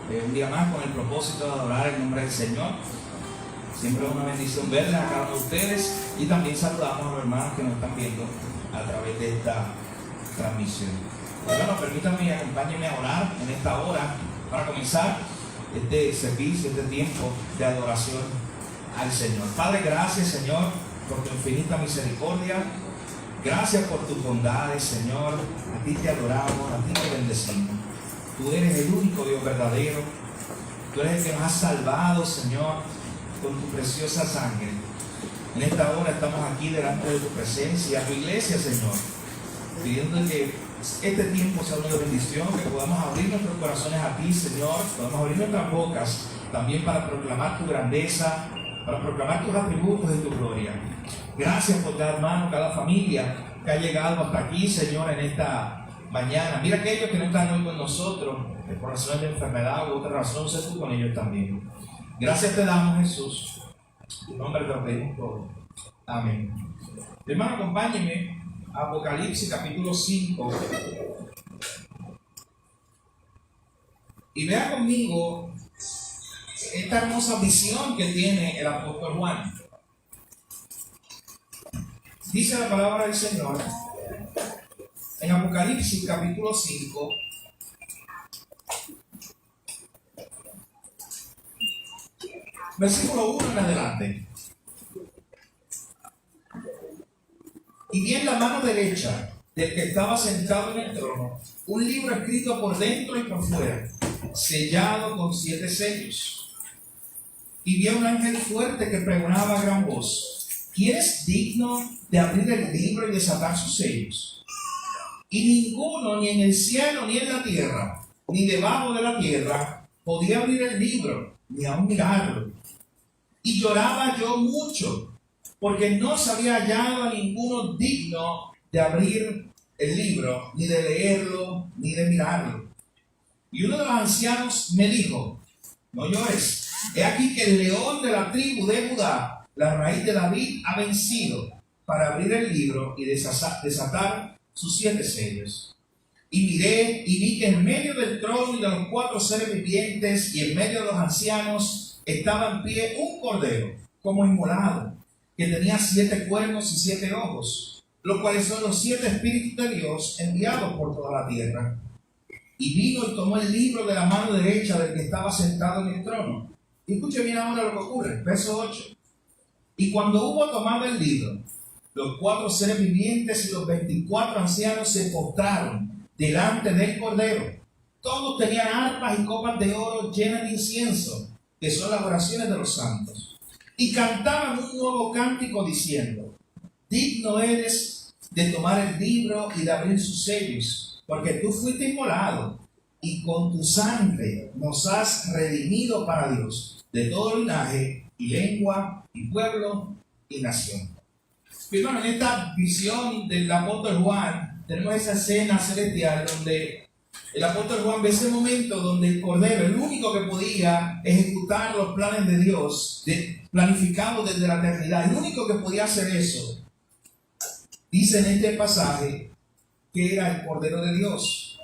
un día más con el propósito de adorar el nombre del Señor. Siempre es una bendición verles a cada uno de ustedes y también saludamos a los hermanos que nos están viendo a través de esta transmisión. Bueno, permítanme y acompáñenme a orar en esta hora para comenzar este servicio, este tiempo de adoración al Señor. Padre, gracias, Señor, por tu infinita misericordia. Gracias por tus bondades, Señor. A ti te adoramos, a ti te bendecimos. Tú eres el único Dios verdadero. Tú eres el que nos has salvado, Señor, con tu preciosa sangre. En esta hora estamos aquí delante de tu presencia, tu iglesia, Señor, pidiendo que este tiempo sea una bendición, que podamos abrir nuestros corazones a ti, Señor, podamos abrir nuestras bocas también para proclamar tu grandeza, para proclamar tus atributos y tu gloria. Gracias por cada hermano, cada familia que ha llegado hasta aquí, Señor, en esta mañana. Mira aquellos que no están hoy con nosotros, que por razones de enfermedad u otra razón, sé tú con ellos también. Gracias te damos, Jesús. En tu nombre te lo pedimos todo. Amén. Hermano, acompáñenme a Apocalipsis capítulo 5. Y vea conmigo esta hermosa visión que tiene el apóstol Juan. Dice la palabra del Señor en Apocalipsis capítulo 5, versículo 1 en adelante. Y vi en la mano derecha del que estaba sentado en el trono un libro escrito por dentro y por fuera, sellado con 7 sellos. Y vi a un ángel fuerte que pregonaba a gran voz: ¿quién es digno de abrir el libro y desatar sus sellos? Y ninguno, ni en el cielo, ni en la tierra, ni debajo de la tierra, podía abrir el libro, ni aun mirarlo. Y lloraba yo mucho, porque no se había hallado a ninguno digno de abrir el libro, ni de leerlo, ni de mirarlo. Y uno de los ancianos me dijo: no llores, he aquí que el león de la tribu de Judá, la raíz de David, ha vencido para abrir el libro y desatar sus 7 sellos. Y miré y vi que en medio del trono y de los 4 seres vivientes y en medio de los ancianos estaba en pie un cordero como inmolado, que tenía 7 cuernos y 7 ojos, los cuales son los 7 espíritus de Dios enviados por toda la tierra. Y vino y tomó el libro de la mano derecha del que estaba sentado en el trono. Y escuche bien ahora lo que ocurre, verso 8. Y cuando hubo tomado el libro, los 4 seres vivientes y los 24 ancianos se postraron delante del cordero. Todos tenían arpas y copas de oro llenas de incienso, que son las oraciones de los santos. Y cantaban un nuevo cántico diciendo: digno eres de tomar el libro y de abrir sus sellos, porque tú fuiste inmolado y con tu sangre nos has redimido para Dios de todo linaje y lengua y pueblo y nación. Hermano, en esta visión del apóstol Juan tenemos esa escena celestial donde el apóstol Juan ve ese momento donde el Cordero, el único que podía ejecutar los planes de Dios, planificados desde la eternidad, el único que podía hacer eso, dice en este pasaje que era el Cordero de Dios.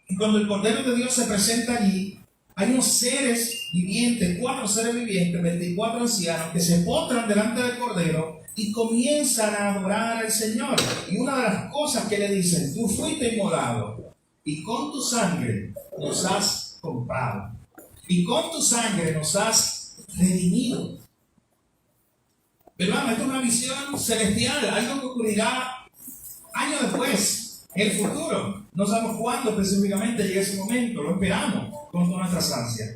Y cuando el Cordero de Dios se presenta allí, hay unos seres vivientes, 4 seres vivientes, 24 ancianos, que se postran delante del Cordero y comienzan a adorar al Señor. Y una de las cosas que le dicen: tú fuiste inmolado y con tu sangre nos has comprado, y con tu sangre nos has redimido. Hermano, esta es una visión celestial, algo que ocurrirá años después, en el futuro. No sabemos cuándo específicamente llegue ese momento, lo esperamos con todas nuestras ansias.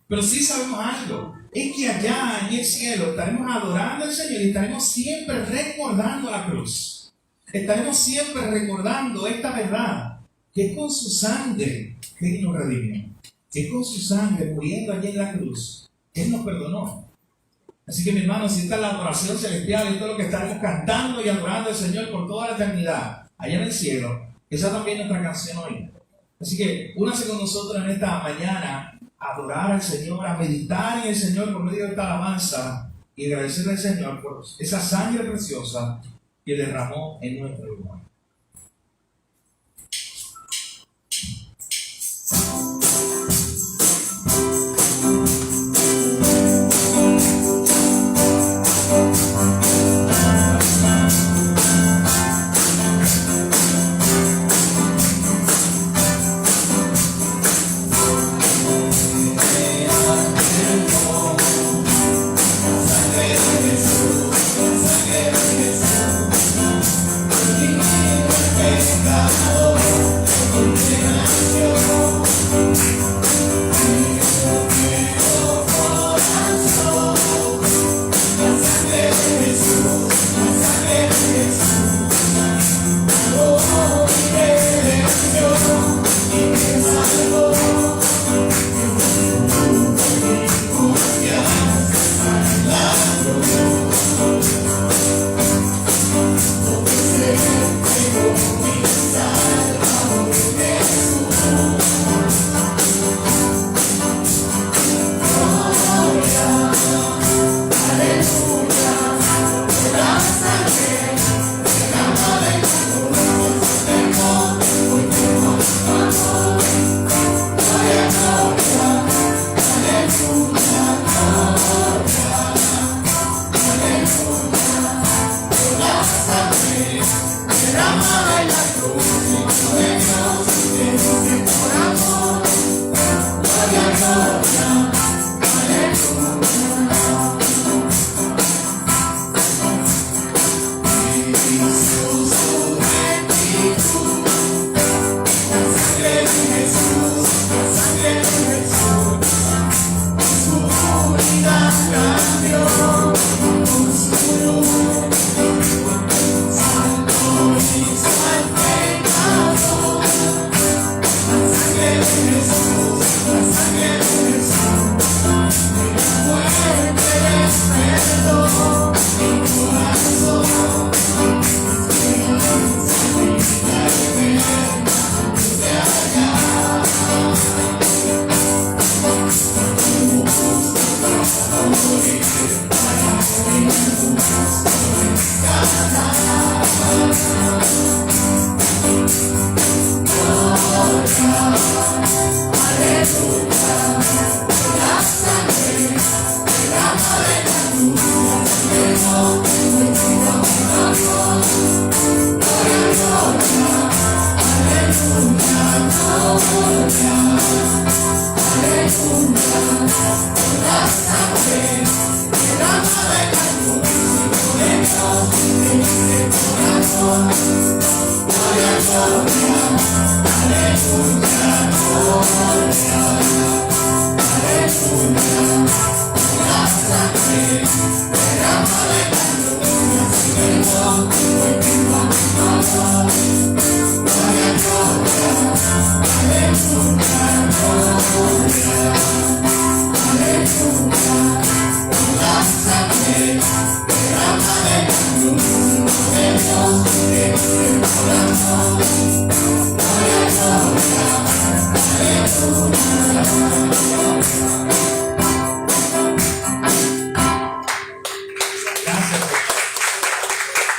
Pero sí sabemos algo, es que allá en el cielo estaremos adorando al Señor y estaremos siempre recordando la cruz. Estaremos siempre recordando esta verdad, que es con su sangre que Él nos redimió, que es con su sangre muriendo allí en la cruz, Él nos perdonó. Así que, mi hermano, si esta es la adoración celestial, esto es lo que estaremos cantando y adorando al Señor por toda la eternidad, allá en el cielo, esa también es nuestra canción hoy. Así que únase con nosotros en esta mañana a adorar al Señor, a meditar en el Señor por medio de esta alabanza y agradecerle al Señor por esa sangre preciosa que derramó en nuestro lugar.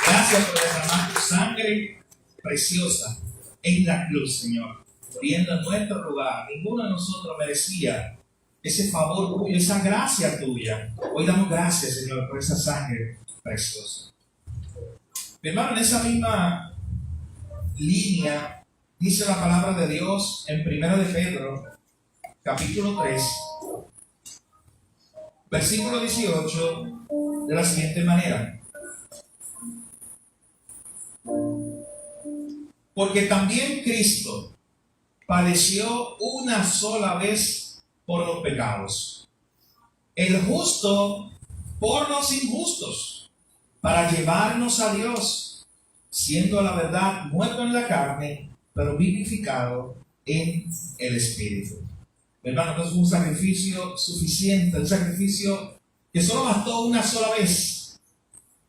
Gracias por derramar tu sangre preciosa en la cruz, Señor, muriendo en nuestro lugar. Ninguno de nosotros merecía ese favor tuyo, esa gracia tuya. Hoy damos gracias, Señor, por esa sangre preciosa. Mi hermano, en esa misma línea dice la palabra de Dios en 1 de Pedro, capítulo 3, versículo 18, de la siguiente manera: porque también Cristo padeció una sola vez por los pecados, el justo por los injustos, para llevarnos a Dios, siendo a la verdad muerto en la carne, pero vivificado en el Espíritu. Hermano, no es un sacrificio suficiente, un sacrificio que solo bastó una sola vez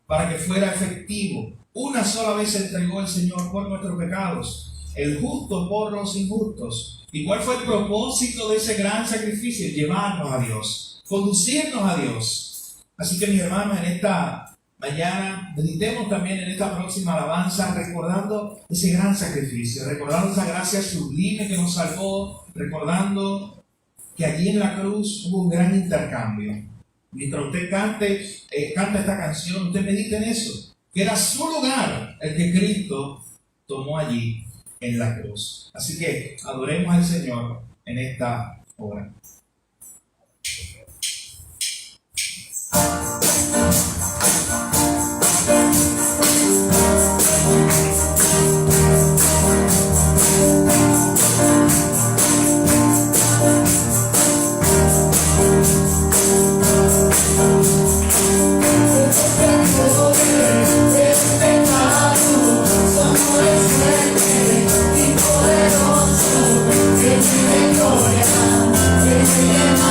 para que fuera efectivo. Una sola vez se entregó el Señor por nuestros pecados, el justo por los injustos. ¿Y cuál fue el propósito de ese gran sacrificio? Llevarnos a Dios, conducirnos a Dios. Así que, mis hermanos, en esta mañana meditemos también en esta próxima alabanza, recordando ese gran sacrificio, recordando esa gracia sublime que nos salvó, recordando que allí en la cruz hubo un gran intercambio. Mientras usted canta esta canción, usted medite en eso, que era su lugar el que Cristo tomó allí en la cruz. Así que adoremos al Señor en esta hora. Gloria, que se llama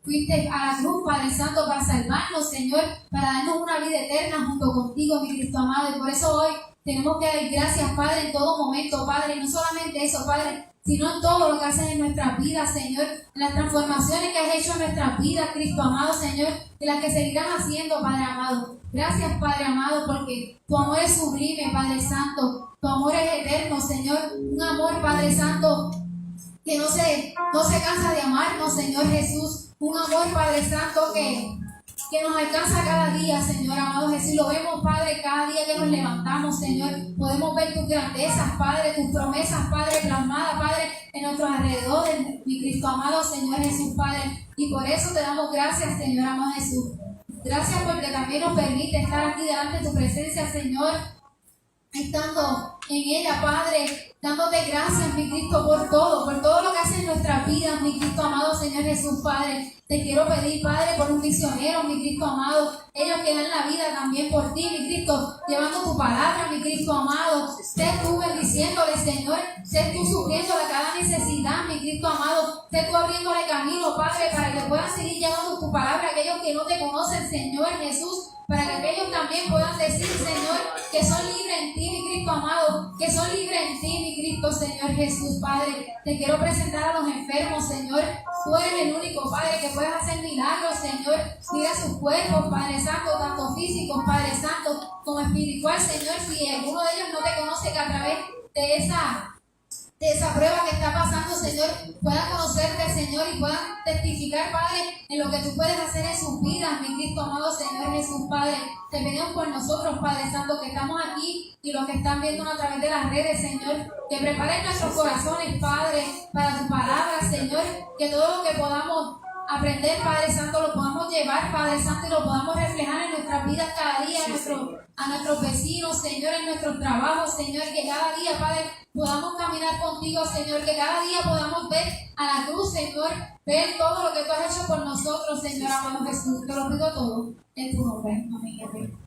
Fuiste a la cruz, Padre Santo, para salvarnos, Señor, para darnos una vida eterna junto contigo, mi Cristo amado. Y por eso hoy tenemos que dar gracias, Padre, en todo momento, Padre. Y no solamente eso, Padre, sino en todo lo que haces en nuestras vidas, Señor. En las transformaciones que has hecho en nuestras vidas, Cristo amado, Señor. Y las que seguirán haciendo, Padre amado. Gracias, Padre amado, porque tu amor es sublime, Padre Santo. Tu amor es eterno, Señor. Un amor, Padre Santo, que no se cansa de amarnos, Señor Jesús. Un amor, Padre Santo, que nos alcanza cada día, Señor amado Jesús. Lo vemos, Padre, cada día que nos levantamos, Señor. Podemos ver tus grandezas, Padre, tus promesas, Padre, plasmadas, Padre, en nuestros alrededores, mi Cristo amado, Señor Jesús, Padre. Y por eso te damos gracias, Señor amado Jesús. Gracias porque también nos permite estar aquí delante de tu presencia, Señor. Estando en ella, Padre, dándote gracias, mi Cristo, por todo lo que haces en nuestras vidas, mi Cristo amado, Señor Jesús, Padre. Te quiero pedir, Padre, por un misionero, mi Cristo amado, ellos que dan la vida también por ti, mi Cristo, llevando tu palabra, mi Cristo amado. Sé tú bendiciéndole, Señor, sé tú supliéndole cada necesidad, mi Cristo amado, sé tú abriéndole camino, Padre, para que puedan seguir llevando tu palabra a aquellos que no te conocen, Señor Jesús. Para que aquellos también puedan decir, Señor, que son libres en ti, mi Cristo amado, que son libres en ti, mi Cristo, Señor Jesús, Padre. Te quiero presentar a los enfermos, Señor. Tú eres el único, Padre, que puedes hacer milagros, Señor. Mira sus cuerpos, Padre Santo, tanto físicos, Padre Santo, como espiritual, Señor. Si alguno de ellos no te conoce, que a través de esa prueba que está pasando, Señor, puedan conocerte, Señor, y puedan testificar, Padre, en lo que tú puedes hacer en sus vidas, mi Cristo amado, Señor Jesús, Padre. Te pedimos por nosotros, Padre Santo, que estamos aquí y los que están viéndonos a través de las redes, Señor, que preparen nuestros corazones, Padre, para tu palabra, Señor, que todo lo que podamos aprender, Padre Santo, lo podamos llevar, Padre Santo, y lo podamos reflejar en nuestras vidas cada día, a nuestros vecinos, Señor, en nuestros trabajos, Señor, que cada día, Padre, podamos caminar contigo, Señor, que cada día podamos ver a la cruz, Señor, ver todo lo que tú has hecho por nosotros, Señor, amado Jesús. Te lo pido todo en tu nombre. Amén. Amén.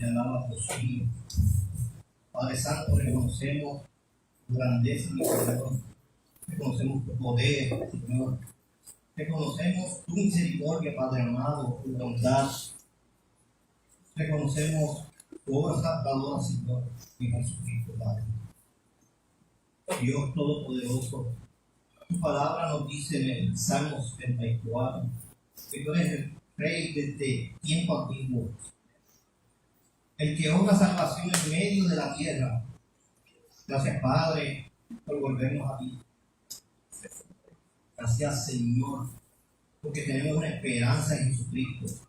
te alaba por su vida. Padre Santo, reconocemos tu grandeza, mi Señor. Reconocemos tu poder, Señor. Reconocemos tu misericordia, Padre amado, tu bondad. Reconocemos tu obra salvadora, Señor, en Jesucristo, Padre. Dios Todopoderoso, tu palabra nos dice en el Salmo 74 que tú eres el Rey desde tiempo antiguo, el que obra salvación en medio de la tierra. Gracias, Padre, por volvernos a ti. Gracias, Señor, porque tenemos una esperanza en Jesucristo.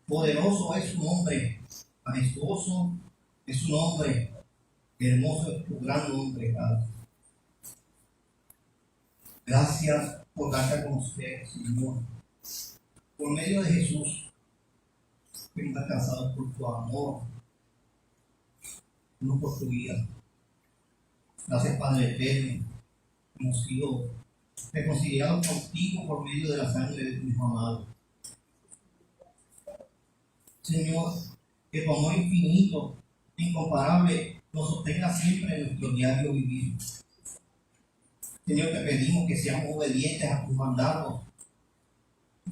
Poderoso es su nombre, majestuoso es su nombre, hermoso es tu gran nombre, Padre. Gracias por darte a conocer, Señor, por medio de Jesús, fuimos alcanzados por tu amor, no por tu vida. Gracias, Padre eterno, hemos sido reconciliados contigo por medio de la sangre de tu Hijo amado. Señor, que tu amor infinito, incomparable, nos sostenga siempre en nuestro diario vivir. Señor, te pedimos que seamos obedientes a tus mandatos,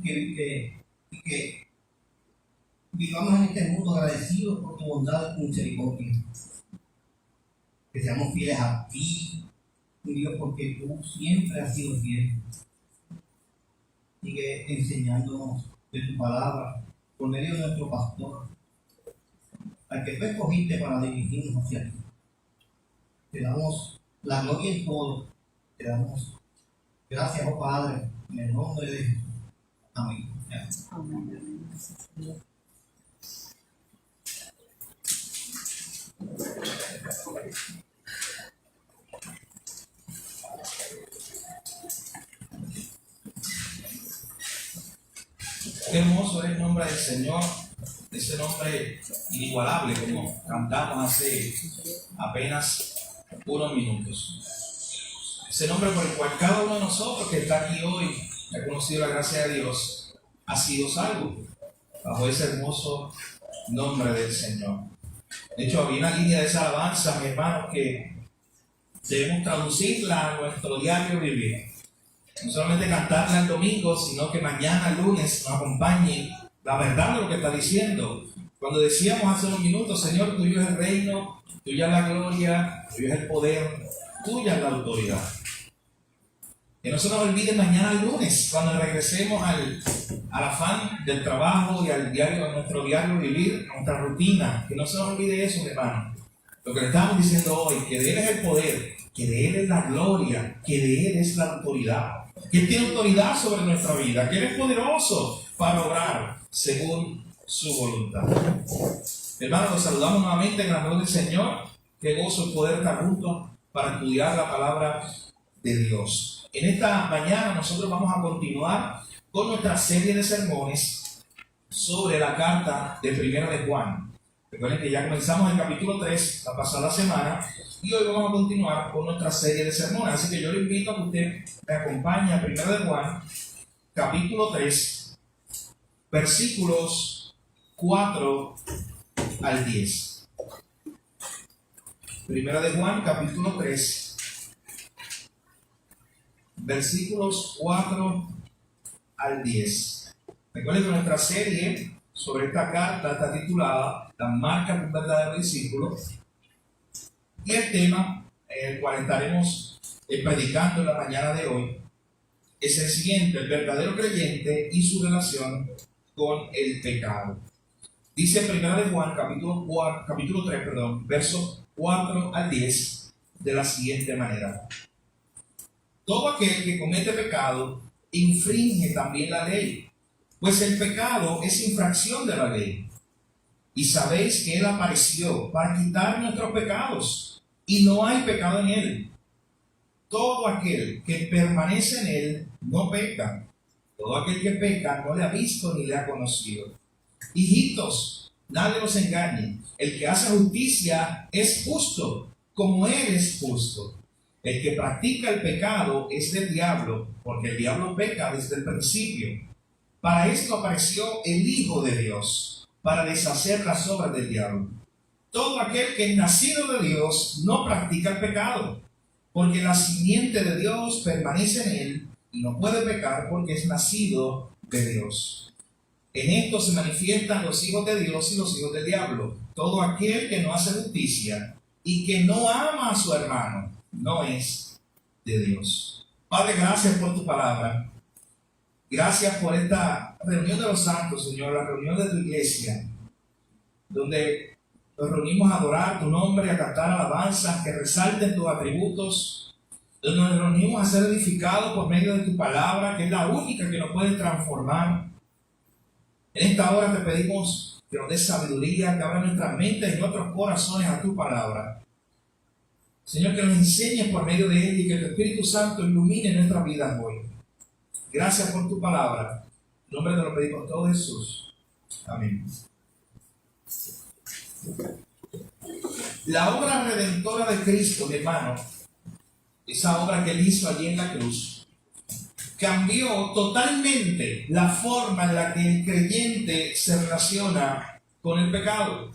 que vivamos en este mundo agradecidos por tu bondad y tu misericordia. Que seamos fieles a ti, Dios, porque tú siempre has sido fiel. Sigue enseñándonos de tu palabra por medio de nuestro pastor, al que tú escogiste para dirigirnos hacia ti. Te damos la gloria en todo. Te damos gracias, oh Padre, en el nombre de Jesús. Amén. Amén. Qué hermoso es el nombre del Señor, ese nombre inigualable, como cantamos hace apenas unos minutos. Ese nombre por el cual cada uno de nosotros que está aquí hoy, que ha conocido la gracia de Dios, ha sido salvo bajo ese hermoso nombre del Señor. De hecho, había una línea de esa alabanza, mis hermanos, que debemos traducirla a nuestro diario vivir. No solamente cantarla el domingo, sino que mañana, lunes, nos acompañe la verdad de lo que está diciendo. Cuando decíamos hace unos minutos, Señor, tuyo es el reino, tuya es la gloria, tuyo es el poder, tuya es la autoridad. Que no se nos olvide mañana, lunes, cuando regresemos al afán del trabajo y a nuestro diario vivir, a nuestra rutina. Que no se nos olvide eso, mi hermano. Lo que le estamos diciendo hoy, que de Él es el poder, que de Él es la gloria, que de Él es la autoridad. Que Él tiene autoridad sobre nuestra vida, que Él es poderoso para obrar según su voluntad. Hermanos, los saludamos nuevamente en el amor del Señor. Qué gozo el poder estar juntos para estudiar la palabra de Dios. En esta mañana nosotros vamos a continuar con nuestra serie de sermones sobre la carta de Primera de Juan. Recuerden que ya comenzamos el capítulo 3 la pasada semana y hoy vamos a continuar con nuestra serie de sermones. Así que yo le invito a que usted me acompañe a Primera de Juan, capítulo 3, versículos 4 al 10. Primera de Juan, capítulo 3, versículos 4 al 10. Recuerden que nuestra serie sobre esta carta está titulada Las marcas de un verdadero discípulo, y el tema el cual estaremos predicando en la mañana de hoy es el siguiente: el verdadero creyente y su relación con el pecado. Dice en Primera de Juan capítulo 3, versos 4 al 10 de la siguiente manera: todo aquel que comete pecado infringe también la ley, pues el pecado es infracción de la ley. Y sabéis que Él apareció para quitar nuestros pecados, y no hay pecado en Él. Todo aquel que permanece en Él no peca. Todo aquel que peca no le ha visto ni le ha conocido. Hijitos, nadie los engañe. El que hace justicia es justo, como Él es justo. El que practica el pecado es del diablo, porque el diablo peca desde el principio. Para esto apareció el Hijo de Dios, para deshacer las obras del diablo. Todo aquel que es nacido de Dios no practica el pecado, porque la simiente de Dios permanece en él y no puede pecar porque es nacido de Dios. En esto se manifiestan los hijos de Dios y los hijos del diablo. Todo aquel que no hace justicia y que no ama a su hermano no es de Dios. Padre, gracias por tu palabra. Gracias por esta reunión de los santos, Señor, la reunión de tu iglesia, donde nos reunimos a adorar tu nombre, a cantar alabanzas que resalten tus atributos, donde nos reunimos a ser edificados por medio de tu palabra, que es la única que nos puede transformar. En esta hora te pedimos que nos des sabiduría, que abra nuestras mentes y nuestros corazones a tu palabra. Señor, que nos enseñes por medio de él y que tu Espíritu Santo ilumine nuestras vidas hoy. Gracias por tu palabra. En nombre te lo pedimos todo, Jesús. Amén. La obra redentora de Cristo, mi hermano, esa obra que él hizo allí en la cruz, cambió totalmente la forma en la que el creyente se relaciona con el pecado.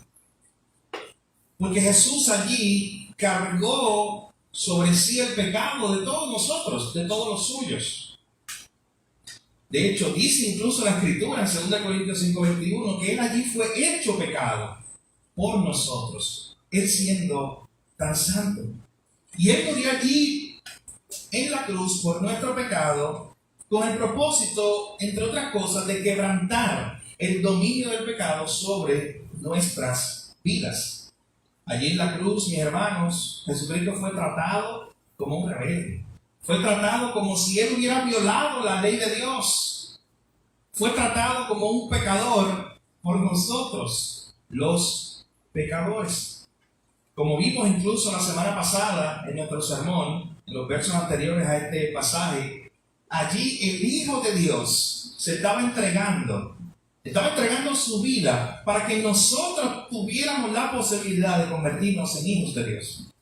Porque Jesús allí cargó sobre sí el pecado de todos nosotros, de todos los suyos. De hecho, dice incluso la Escritura en 2 Corintios 5:21 que él allí fue hecho pecado por nosotros, él siendo tan santo. Y él murió allí en la cruz por nuestro pecado, con el propósito, entre otras cosas, de quebrantar el dominio del pecado sobre nuestras vidas. Allí en la cruz, mis hermanos, Jesucristo fue tratado como un rebelde. Fue tratado como si él hubiera violado la ley de Dios. Fue tratado como un pecador por nosotros, los pecadores. Como vimos incluso la semana pasada en nuestro sermón, en los versos anteriores a este pasaje, allí el Hijo de Dios se estaba entregando su vida para que nosotros tuviéramos la posibilidad de convertirnos en hijos de Dios.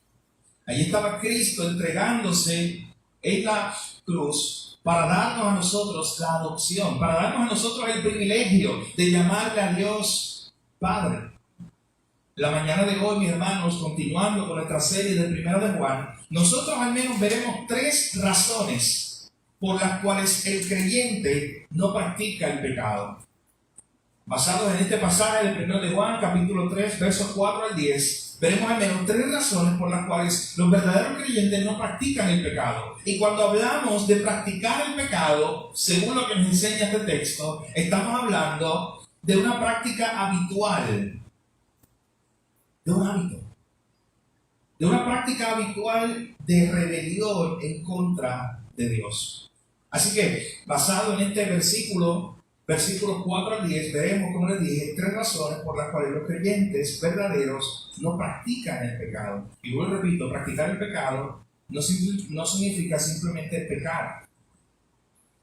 Allí estaba Cristo entregándose en la cruz para darnos a nosotros la adopción, para darnos a nosotros el privilegio de llamarle a Dios Padre. La mañana de hoy, mis hermanos, continuando con nuestra serie del 1 de Juan, nosotros al menos veremos 3 razones por las cuales el creyente no practica el pecado. Basados en este pasaje del 1 de Juan, capítulo 3, versos 4 al 10, veremos al menos 3 razones por las cuales los verdaderos creyentes no practican el pecado. Y cuando hablamos de practicar el pecado, según lo que nos enseña este texto, estamos hablando de una práctica habitual, de un hábito, de una práctica habitual de rebelión en contra de Dios. Así que, basado en este versículos 4 al 10, veremos, como les dije, 3 razones por las cuales los creyentes verdaderos no practican el pecado. Y vuelvo y repito, practicar el pecado no significa simplemente pecar.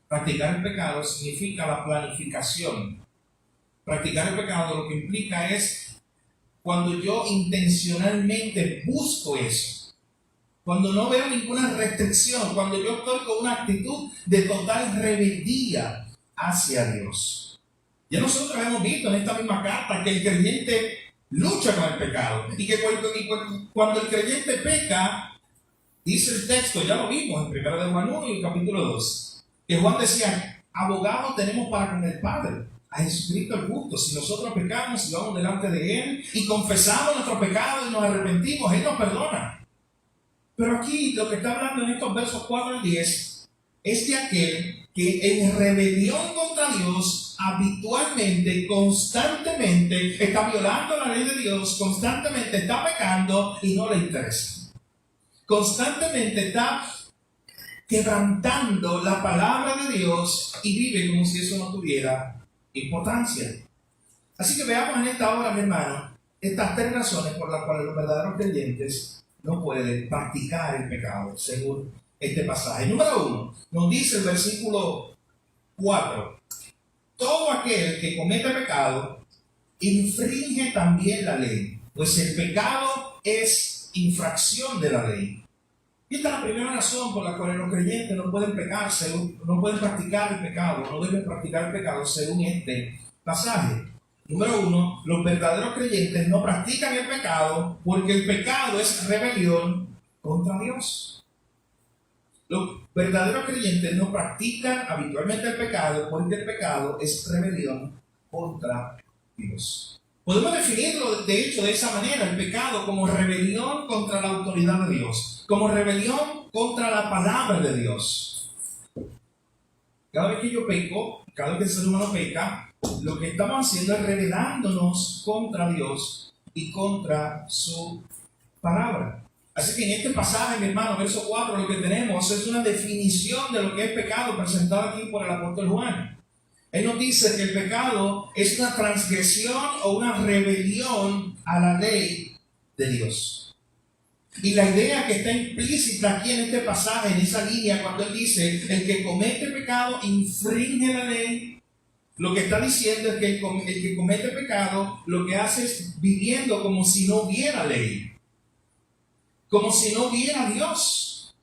Practicar el pecado significa la planificación. Practicar el pecado lo que implica es cuando yo intencionalmente busco eso, cuando no veo ninguna restricción, cuando yo estoy con una actitud de total rebeldía hacia Dios. Ya nosotros hemos visto en esta misma carta que el creyente lucha con el pecado y que cuando el creyente peca, dice el texto, ya lo vimos en 1 de Juan 1 y el capítulo 2, que Juan decía, abogados tenemos para con el Padre, a Jesucristo el justo. Si nosotros pecamos y vamos delante de Él y confesamos nuestros pecados y nos arrepentimos, Él nos perdona. Pero aquí lo que está hablando en estos versos 4 al 10 es de aquel que en rebelión contra Dios habitualmente, constantemente está violando la ley de Dios, constantemente está pecando y no le interesa. Constantemente está quebrantando la palabra de Dios y vive como si eso no tuviera importancia. Así que veamos en esta hora, mi hermano, estas 3 razones por las cuales los verdaderos creyentes no pueden practicar el pecado, según este pasaje. Número 1, nos dice el versículo 4, todo aquel que comete pecado infringe también la ley, pues el pecado es infracción de la ley. Y esta es la primera razón por la cual los creyentes no pueden pecar, no pueden practicar el pecado, no deben practicar el pecado según este pasaje. Número 1, los verdaderos creyentes no practican el pecado porque el pecado es rebelión contra Dios. Los verdaderos creyentes no practican habitualmente el pecado porque el pecado es rebelión contra Dios. Podemos definirlo de hecho de esa manera, el pecado como rebelión contra la autoridad de Dios, como rebelión contra la palabra de Dios. Cada vez que yo peco, cada vez que el ser humano peca, lo que estamos haciendo es rebelándonos contra Dios y contra su palabra. Así que en este pasaje, mi hermano, verso 4, lo que tenemos es una definición de lo que es pecado presentada aquí por el apóstol Juan. Él nos dice que el pecado es una transgresión o una rebelión a la ley de Dios. Y la idea que está implícita aquí en este pasaje, en esa línea, cuando él dice, el que comete pecado infringe la ley, lo que está diciendo es que el que comete pecado lo que hace es viviendo como si no hubiera ley, como si no hubiera Dios,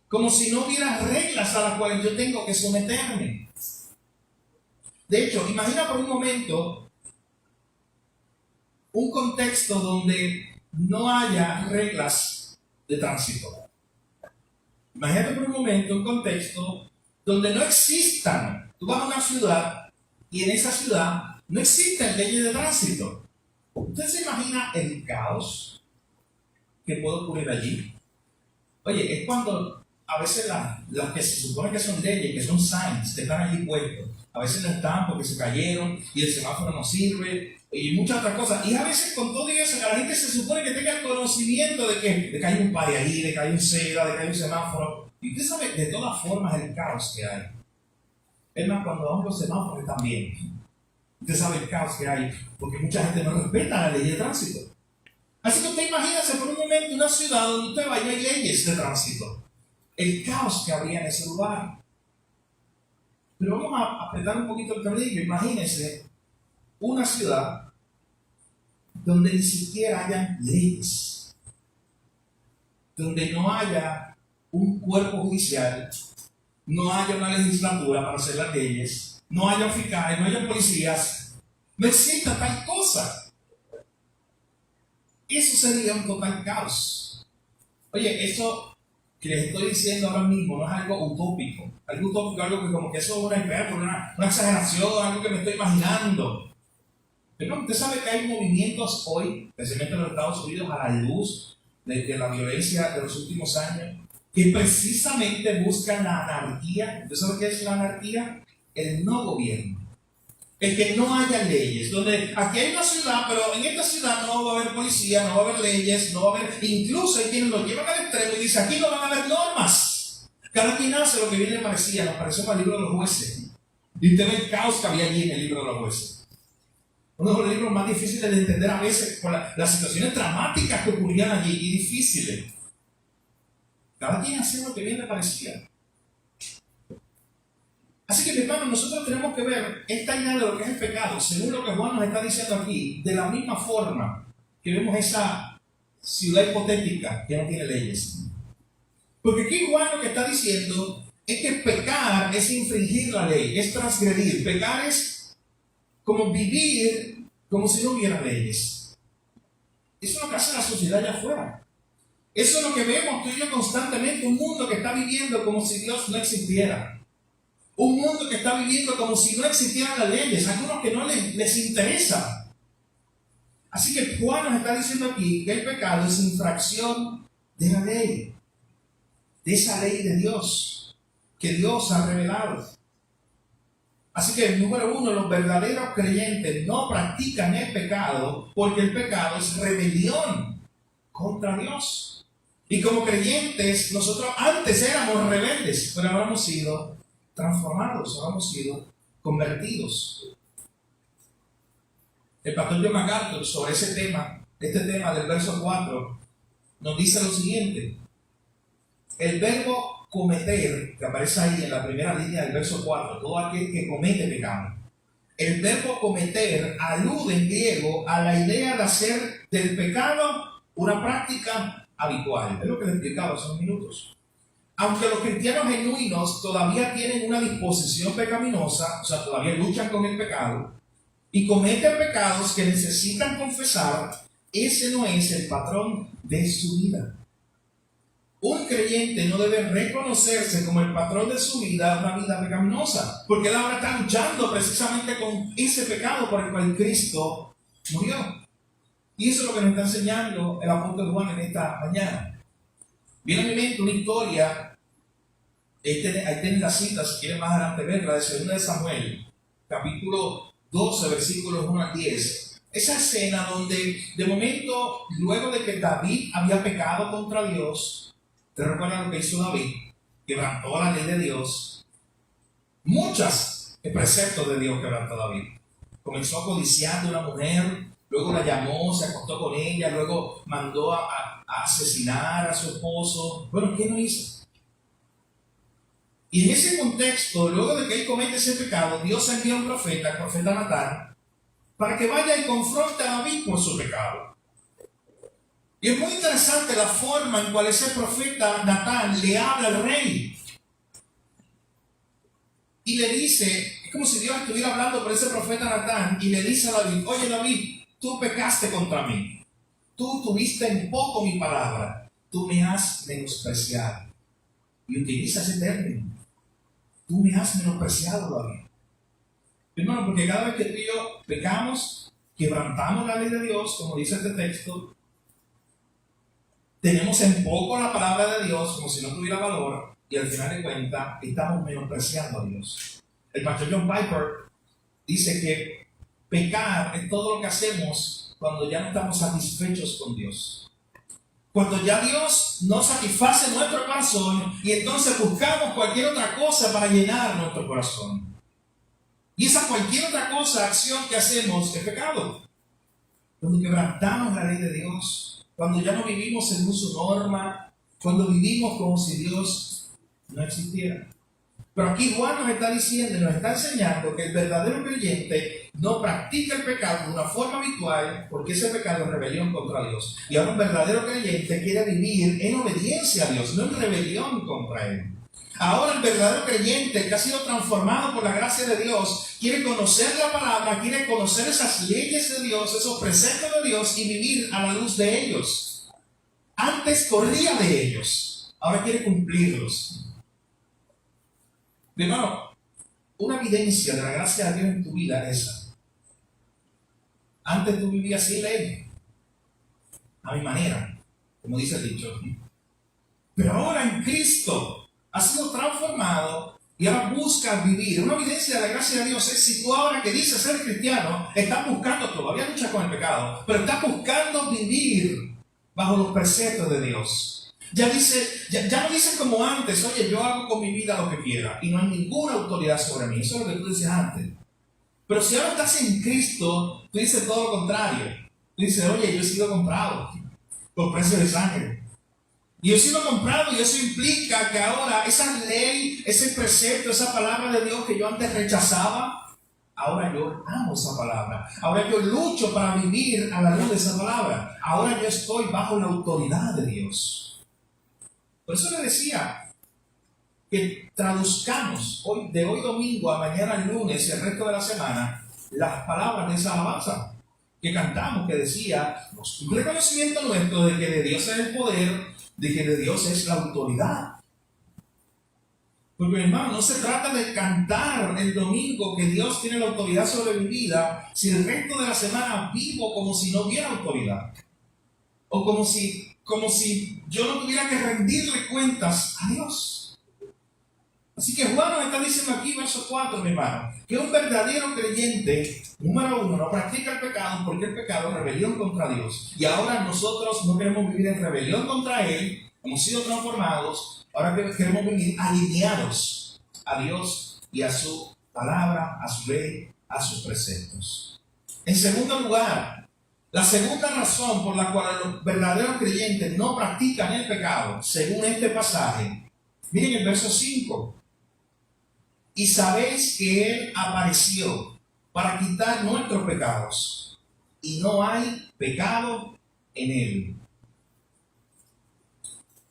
como si no hubiera reglas a las cuales yo tengo que someterme. De hecho, imagina por un momento un contexto donde no haya reglas de tránsito. Imagínate por un momento un contexto donde no existan. Tú vas a una ciudad y en esa ciudad no existen leyes de tránsito. ¿Usted se imagina el caos que puede ocurrir allí? Oye, es cuando a veces las que se supone que son leyes, que son signs, que están allí puestos, a veces no están porque se cayeron y el semáforo no sirve y muchas otras cosas. Y a veces con todo eso, que la gente se supone que tenga el conocimiento de que hay un pare ahí, de que hay un cebra, de que hay un semáforo. Y usted sabe de todas formas el caos que hay. Es más, cuando vamos los semáforos también. Usted sabe el caos que hay, porque mucha gente no respeta la ley de tránsito. Así que usted imagínese por un momento una ciudad donde usted va y no hay leyes de tránsito. El caos que habría en ese lugar. Pero vamos a apretar un poquito el tornillo. Imagínese una ciudad donde ni siquiera haya leyes, donde no haya un cuerpo judicial, no haya una legislatura para hacer las leyes, no haya fiscales, no haya policías, no exista tal cosa. Eso sería un total caos. Oye, eso que les estoy diciendo ahora mismo no es algo utópico, algo que como que eso es una hipérbole, una exageración, algo que me estoy imaginando. Pero usted sabe que hay movimientos hoy, especialmente en los Estados Unidos, a la luz de la violencia de los últimos años, que precisamente buscan la anarquía. ¿Usted sabe qué es la anarquía? El no gobierno. El que no haya leyes, donde aquí hay una ciudad, pero en esta ciudad no va a haber policía, no va a haber leyes, no va a haber, incluso hay quienes lo llevan al extremo y dicen, aquí no van a haber normas. Cada quien hace lo que bien le parecía, nos pareció para el libro de los jueces. Y usted ve el caos que había allí en el libro de los jueces. Uno de los libros más difíciles de entender a veces por las situaciones dramáticas que ocurrían allí y difíciles. Cada quien hacía lo que bien le parecía. Así que, mi hermano, nosotros tenemos que ver esta idea de lo que es el pecado, según lo que Juan nos está diciendo aquí, de la misma forma que vemos esa ciudad hipotética que no tiene leyes. Porque aquí Juan lo que está diciendo es que pecar es infringir la ley, es transgredir. Pecar es como vivir como si no hubiera leyes. Eso es lo que hace la sociedad allá afuera. Eso es lo que vemos tú y yo constantemente, un mundo que está viviendo como si Dios no existiera. Un mundo que está viviendo como si no existieran las leyes, algunos que no les interesa. Así que Juan nos está diciendo aquí que el pecado es infracción de la ley, de esa ley de Dios, que Dios ha revelado. Así que, número 1, los verdaderos creyentes no practican el pecado porque el pecado es rebelión contra Dios. Y como creyentes, nosotros antes éramos rebeldes, pero ahora hemos sido transformados, ahora hemos sido convertidos. El pastor John MacArthur sobre ese tema, este tema del verso 4, nos dice lo siguiente. El verbo cometer, que aparece ahí en la primera línea del verso 4, todo aquel que comete pecado. El verbo cometer alude en griego a la idea de hacer del pecado una práctica habitual. Es lo que le explicaba hace unos minutos. Aunque los cristianos genuinos todavía tienen una disposición pecaminosa, o sea, todavía luchan con el pecado, y cometen pecados que necesitan confesar, ese no es el patrón de su vida. Un creyente no debe reconocerse como el patrón de su vida, una vida pecaminosa, porque él ahora está luchando precisamente con ese pecado por el cual Cristo murió. Y eso es lo que nos está enseñando el apóstol Juan en esta mañana. Viene a mi mente una historia, ahí tienen la cita, si quieren más adelante verla, de 2 de Samuel, capítulo 12, versículos 1 al 10. Esa escena donde, de momento, luego de que David había pecado contra Dios, ¿te recuerdas lo que hizo David? Quebrantó la ley de Dios. Muchos preceptos de Dios quebrantó David. Comenzó codiciando a una mujer, luego la llamó, se acostó con ella, luego mandó a asesinar a su esposo. Bueno, ¿qué no hizo? Y en ese contexto, luego de que él comete ese pecado, Dios envía a un profeta, el profeta Natán, para que vaya y confronte a David por su pecado. Y es muy interesante la forma en cual ese profeta Natán le habla al rey. Y le dice, es como si Dios estuviera hablando por ese profeta Natán y le dice a David, oye David, tú pecaste contra mí. Tú tuviste en poco mi palabra. Tú me has menospreciado. Y utiliza ese término. Tú me has menospreciado, David. Hermano, porque cada vez que tú y yo pecamos, quebrantamos la ley de Dios, como dice este texto, tenemos en poco la palabra de Dios como si no tuviera valor y al final de cuentas estamos menospreciando a Dios. El pastor John Piper dice que pecar es todo lo que hacemos cuando ya no estamos satisfechos con Dios. Cuando ya Dios no satisface nuestro corazón y entonces buscamos cualquier otra cosa para llenar nuestro corazón. Y esa cualquier otra cosa, acción que hacemos es pecado. Cuando quebrantamos la ley de Dios, cuando ya no vivimos según su norma, cuando vivimos como si Dios no existiera. Pero aquí Juan nos está diciendo, nos está enseñando que el verdadero creyente no practica el pecado de una forma habitual, porque ese pecado es rebelión contra Dios. Y ahora un verdadero creyente quiere vivir en obediencia a Dios, no en rebelión contra Él. Ahora el verdadero creyente que ha sido transformado por la gracia de Dios quiere conocer la palabra, quiere conocer esas leyes de Dios, esos preceptos de Dios y vivir a la luz de ellos. Antes corría de ellos, ahora quiere cumplirlos. Hermano, una evidencia de la gracia de Dios en tu vida es esa. Antes tú vivías sin ley, a mi manera, como dice el dicho. Pero ahora en Cristo ha sido transformado y ahora buscas vivir. Una evidencia de la gracia de Dios es si tú ahora que dices ser cristiano, estás buscando, todavía luchas con el pecado, pero estás buscando vivir bajo los preceptos de Dios. Ya no dices como antes, oye, yo hago con mi vida lo que quiera y no hay ninguna autoridad sobre mí. Eso es lo que tú decías antes. Pero si ahora estás en Cristo, tú dices todo lo contrario. Tú dices, oye, yo he sido comprado por precio de sangre. Y yo he sido comprado y eso implica que ahora esa ley, ese precepto, esa palabra de Dios que yo antes rechazaba, ahora yo amo esa palabra. Ahora yo lucho para vivir a la luz de esa palabra. Ahora yo estoy bajo la autoridad de Dios. Por eso le decía que traduzcamos de hoy domingo a mañana lunes y el resto de la semana las palabras de esa alabanza que cantamos, que decía, un reconocimiento nuestro de que de Dios es el poder, de que de Dios es la autoridad. Porque hermano, no se trata de cantar el domingo que Dios tiene la autoridad sobre mi vida si el resto de la semana vivo como si no hubiera autoridad. O como si yo no tuviera que rendirle cuentas a Dios. Así que Juan nos está diciendo aquí, verso 4, mi hermano, que un verdadero creyente, número 1, no practica el pecado porque el pecado es rebelión contra Dios. Y ahora nosotros no queremos vivir en rebelión contra Él, hemos sido transformados, ahora queremos vivir alineados a Dios y a su palabra, a su ley, a sus preceptos. En segundo lugar, la segunda razón por la cual los verdaderos creyentes no practican el pecado, según este pasaje, miren el verso 5. Y sabéis que Él apareció para quitar nuestros pecados, y no hay pecado en Él.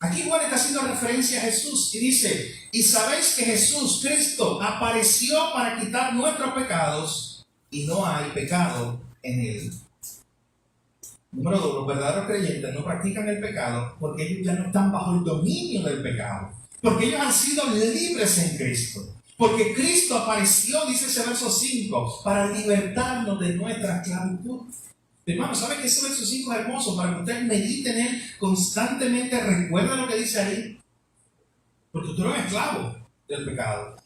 Aquí Juan está haciendo referencia a Jesús y dice, y sabéis que Jesús, Cristo, apareció para quitar nuestros pecados, y no hay pecado en él. Número 2, los verdaderos creyentes no practican el pecado porque ellos ya no están bajo el dominio del pecado. Porque ellos han sido libres en Cristo. Porque Cristo apareció, dice ese verso 5, para libertarnos de nuestra esclavitud. Hermano, ¿sabe que ese verso 5 es hermoso? Para que usted medite en él constantemente, recuerda lo que dice ahí. Porque usted no es esclavo del pecado.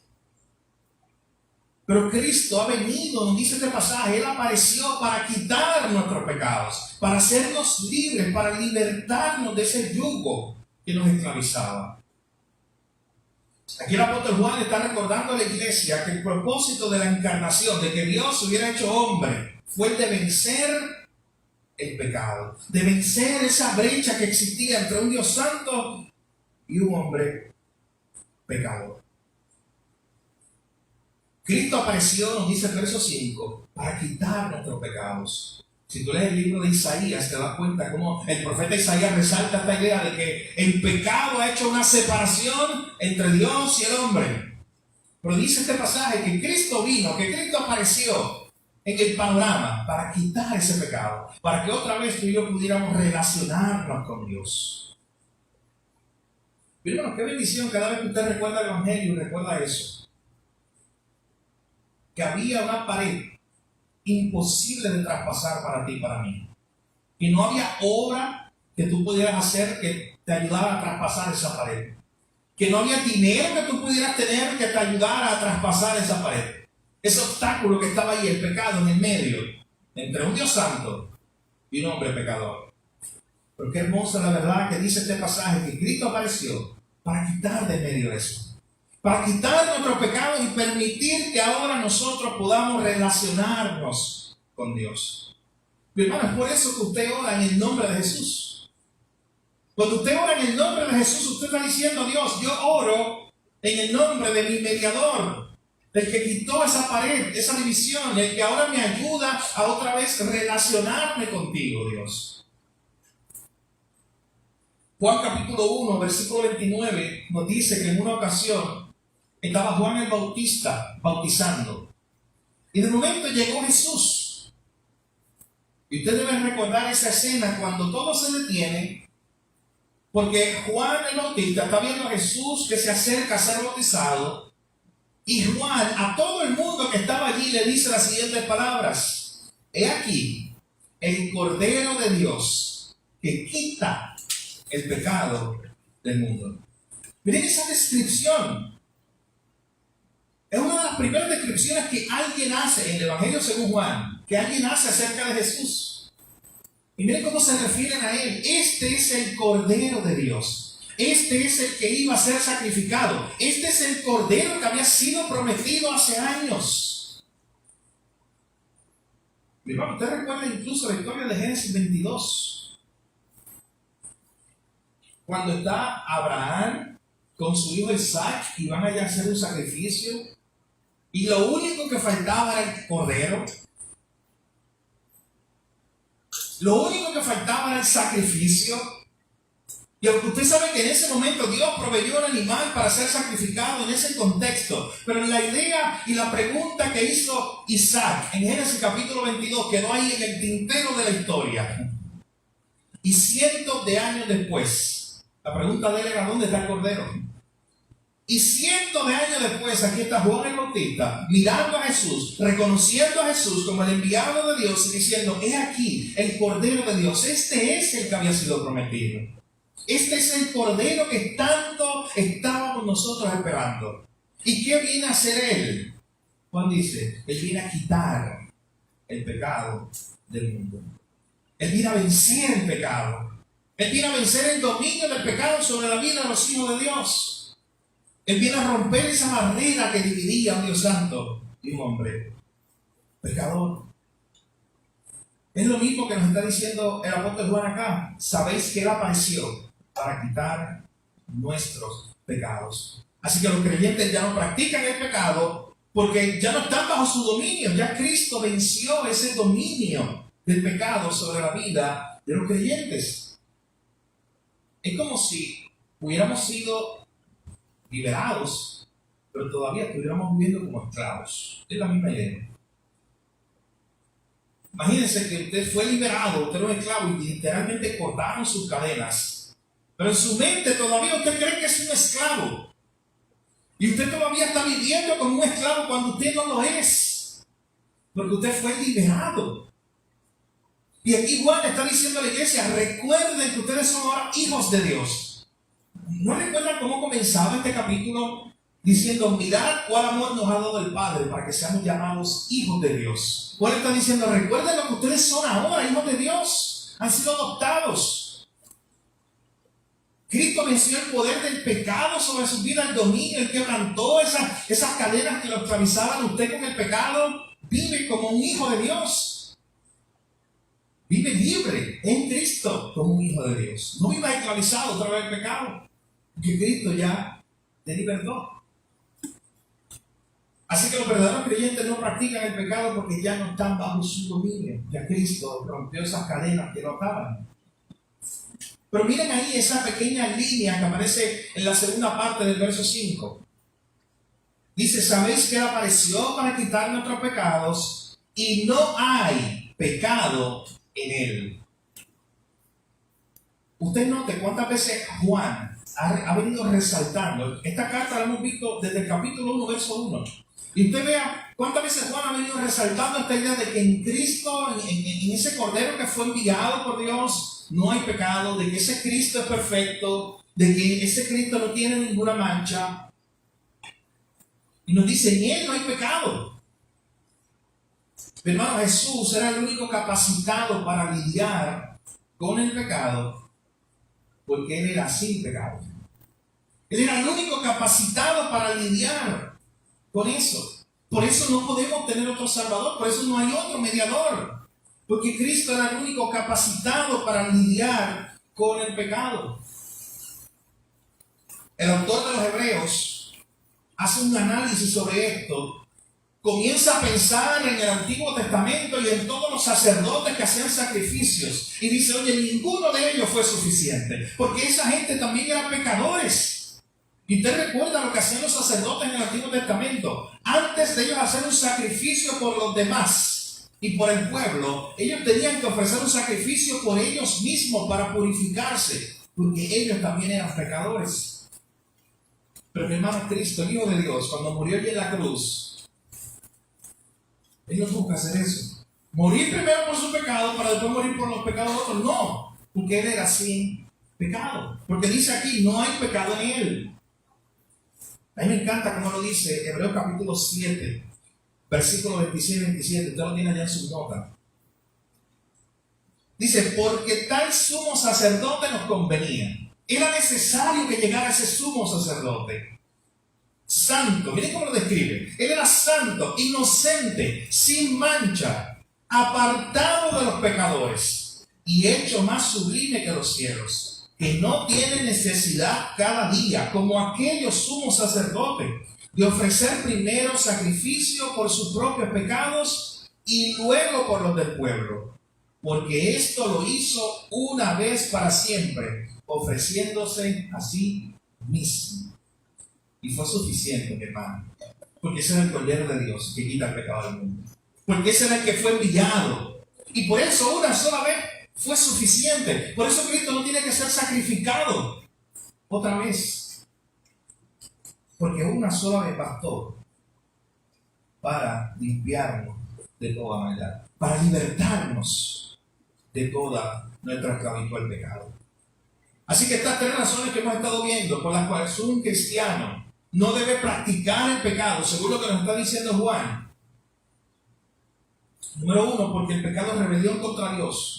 Pero Cristo ha venido, nos dice este pasaje, Él apareció para quitar nuestros pecados, para hacernos libres, para libertarnos de ese yugo que nos esclavizaba. Aquí el apóstol Juan está recordando a la iglesia que el propósito de la encarnación, de que Dios se hubiera hecho hombre, fue el de vencer el pecado, de vencer esa brecha que existía entre un Dios santo y un hombre pecador. Cristo apareció, nos dice el verso 5, para quitar nuestros pecados. Si tú lees el libro de Isaías, te das cuenta cómo el profeta Isaías resalta esta idea de que el pecado ha hecho una separación entre Dios y el hombre. Pero dice este pasaje que Cristo vino, que Cristo apareció en el panorama para quitar ese pecado, para que otra vez tú y yo pudiéramos relacionarnos con Dios. Pero hermano, qué bendición cada vez que usted recuerda el Evangelio y recuerda eso. Que había una pared imposible de traspasar para ti y para mí. Que no había obra que tú pudieras hacer que te ayudara a traspasar esa pared. Que no había dinero que tú pudieras tener que te ayudara a traspasar esa pared. Ese obstáculo que estaba ahí, el pecado en el medio, entre un Dios santo y un hombre pecador. Pero qué hermosa la verdad que dice este pasaje, que Cristo apareció para quitar de medio eso. Para quitar nuestros pecados y permitir que ahora nosotros podamos relacionarnos con Dios. Mi hermano, es por eso que usted ora en el nombre de Jesús. Cuando usted ora en el nombre de Jesús, usted está diciendo: Dios, yo oro en el nombre de mi mediador, del que quitó esa pared, esa división, el que ahora me ayuda a otra vez relacionarme contigo, Dios. Juan capítulo 1, versículo 29 nos dice que en una ocasión estaba Juan el Bautista bautizando. Y de momento llegó Jesús. Y usted debe recordar esa escena cuando todo se detiene, porque Juan el Bautista está viendo a Jesús que se acerca a ser bautizado. Y Juan a todo el mundo que estaba allí le dice las siguientes palabras: He aquí el Cordero de Dios que quita el pecado del mundo. Miren esa descripción. Es una de las primeras descripciones que alguien hace en el Evangelio según Juan, que alguien hace acerca de Jesús. Y miren cómo se refieren a él. Este es el Cordero de Dios. Este es el que iba a ser sacrificado. Este es el Cordero que había sido prometido hace años. Mi hermano, usted recuerda incluso la historia de Génesis 22. Cuando está Abraham con su hijo Isaac y van allá a hacer un sacrificio. Y lo único que faltaba era el cordero. Lo único que faltaba era el sacrificio. Y aunque usted sabe que en ese momento Dios proveyó un animal para ser sacrificado en ese contexto, pero la idea y la pregunta que hizo Isaac en Génesis capítulo 22 quedó ahí en el tintero de la historia. Y cientos de años después, la pregunta de él era: ¿dónde está el cordero? Y cientos de años después, aquí está Juan el Bautista mirando a Jesús, reconociendo a Jesús como el enviado de Dios y diciendo: he aquí el Cordero de Dios. Este es el que había sido prometido. Este es el Cordero que tanto estábamos nosotros esperando. ¿Y qué viene a hacer Él? Juan dice: Él viene a quitar el pecado del mundo. Él viene a vencer el pecado. Él viene a vencer el dominio del pecado sobre la vida de los hijos de Dios. Él viene a romper esa barrera que dividía a un Dios santo y un hombre pecador. Es lo mismo que nos está diciendo el apóstol Juan acá. Sabéis que Él apareció para quitar nuestros pecados. Así que los creyentes ya no practican el pecado porque ya no están bajo su dominio. Ya Cristo venció ese dominio del pecado sobre la vida de los creyentes. Es como si hubiéramos sido liberados, pero todavía estuviéramos viviendo como esclavos. Es la misma idea. Imagínense que usted fue liberado, usted era un esclavo y literalmente cortaron sus cadenas. Pero en su mente todavía usted cree que es un esclavo. Y usted todavía está viviendo como un esclavo cuando usted no lo es. Porque usted fue liberado. Y aquí Juan está diciendo a la iglesia, recuerden que ustedes son ahora hijos de Dios. ¿No recuerdan cómo comenzaba este capítulo? Diciendo, mirad cuál amor nos ha dado el Padre para que seamos llamados hijos de Dios. Juan está diciendo, recuerden lo que ustedes son ahora, hijos de Dios. Han sido adoptados. Cristo venció el poder del pecado sobre su vida, el dominio, Él quebrantó esas cadenas que lo esclavizaban. Usted con el pecado vive como un hijo de Dios. Vive libre en Cristo como un hijo de Dios. No viva esclavizado otra vez el pecado, porque Cristo ya te libertó. Así que los verdaderos creyentes no practican el pecado porque ya no están bajo su dominio. Ya Cristo rompió esas cadenas que lo ataban. Pero miren ahí esa pequeña línea que aparece en la segunda parte del verso 5. Dice, sabéis que Él apareció para quitar nuestros pecados y no hay pecado en Él. Usted note cuántas veces Juan ha venido resaltando. Esta carta la hemos visto desde el capítulo 1, verso 1. Y usted vea cuántas veces Juan ha venido resaltando esta idea de que en Cristo, en ese Cordero que fue enviado por Dios, no hay pecado, de que ese Cristo es perfecto, de que ese Cristo no tiene ninguna mancha. Y nos dice, en Él no hay pecado. Pero hermano, Jesús era el único capacitado para lidiar con el pecado, porque Él era sin pecado. Él era el único capacitado para lidiar con eso. Por eso no podemos tener otro Salvador, por eso no hay otro mediador. Porque Cristo era el único capacitado para lidiar con el pecado. El autor de los Hebreos hace un análisis sobre esto. Comienza a pensar en el Antiguo Testamento y en todos los sacerdotes que hacían sacrificios. Y dice, oye, ninguno de ellos fue suficiente. Porque esa gente también eran pecadores. Y usted recuerda lo que hacían los sacerdotes en el Antiguo Testamento. Antes de ellos hacer un sacrificio por los demás y por el pueblo, ellos tenían que ofrecer un sacrificio por ellos mismos para purificarse, porque ellos también eran pecadores. Pero mi hermano Cristo, el Hijo de Dios, cuando murió allí en la cruz, Él no tuvo que hacer eso. Morir primero por su pecado para después morir por los pecados de otros. No, porque Él era sin pecado. Porque dice aquí, no hay pecado en Él. A mí me encanta cómo lo dice Hebreos capítulo 7, versículos 26 y 27. Usted lo tiene allá en su nota. Dice, porque tal sumo sacerdote nos convenía. Era necesario que llegara ese sumo sacerdote. Santo, miren cómo lo describe. Él era santo, inocente, sin mancha, apartado de los pecadores y hecho más sublime que los cielos, que no tiene necesidad cada día, como aquellos sumos sacerdotes, de ofrecer primero sacrificio por sus propios pecados y luego por los del pueblo, porque esto lo hizo una vez para siempre, ofreciéndose a sí mismo. Y fue suficiente, mi hermano, porque ese era el Cordero de Dios que quita el pecado del mundo, porque ese era el que fue enviado, y por eso una sola vez fue suficiente. Por eso Cristo no tiene que ser sacrificado otra vez, porque una sola vez bastó para limpiarnos de toda maldad, para libertarnos de toda nuestra esclavitud al pecado. Así que estas tres razones que hemos estado viendo por las cuales un cristiano no debe practicar el pecado, según lo que nos está diciendo Juan. Número uno, porque el pecado es rebelión contra Dios.